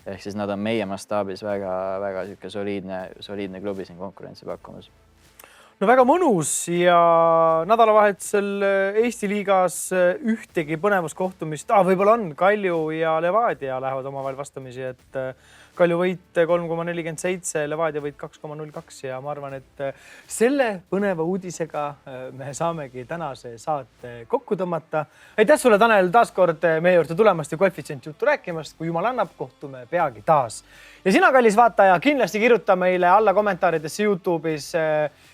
Ehk siis nad on meie mastaabis väga soliidne klubi siin konkurentsi pakkumas. No väga mõnus ja nädalavahetusel Eesti liigas ühtegi põnevuskohtumist. Võib-olla on Kalju ja Levadia lähevad omavahel vastamisi, et Kalju võit 3,47, Levadia võit 2,02 ja ma arvan, et selle põneva uudisega me saamegi tänase saate kokku tõmmata. Aitäh sulle, Tanel, taas kord meie juurde tulemast ja koefitsient juttu rääkimast. Kui jumal annab, kohtume peagi taas. Ja sina, kallis vaataja, kindlasti kirjuta meile alla kommentaaridesse YouTube'is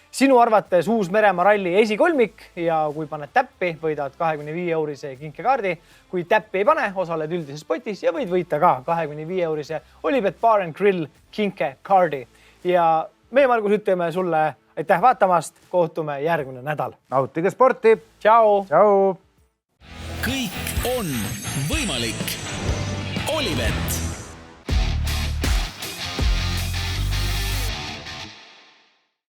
sinu arvates uus Meremaa ralli esikolmik ja kui paned täppi, võidad 25-eurise kinkekaardi. Kui täppi ei pane, osaled üldises potis ja võid võita ka 25-eurise Olipet Bar & Grill kinkekaardi. Ja meie Margus ütleme sulle aitäh vaatamast, kohtume järgmine nädal. Nautige sporti! Tšau! Tšau! Kõik on võimalik. Olipet!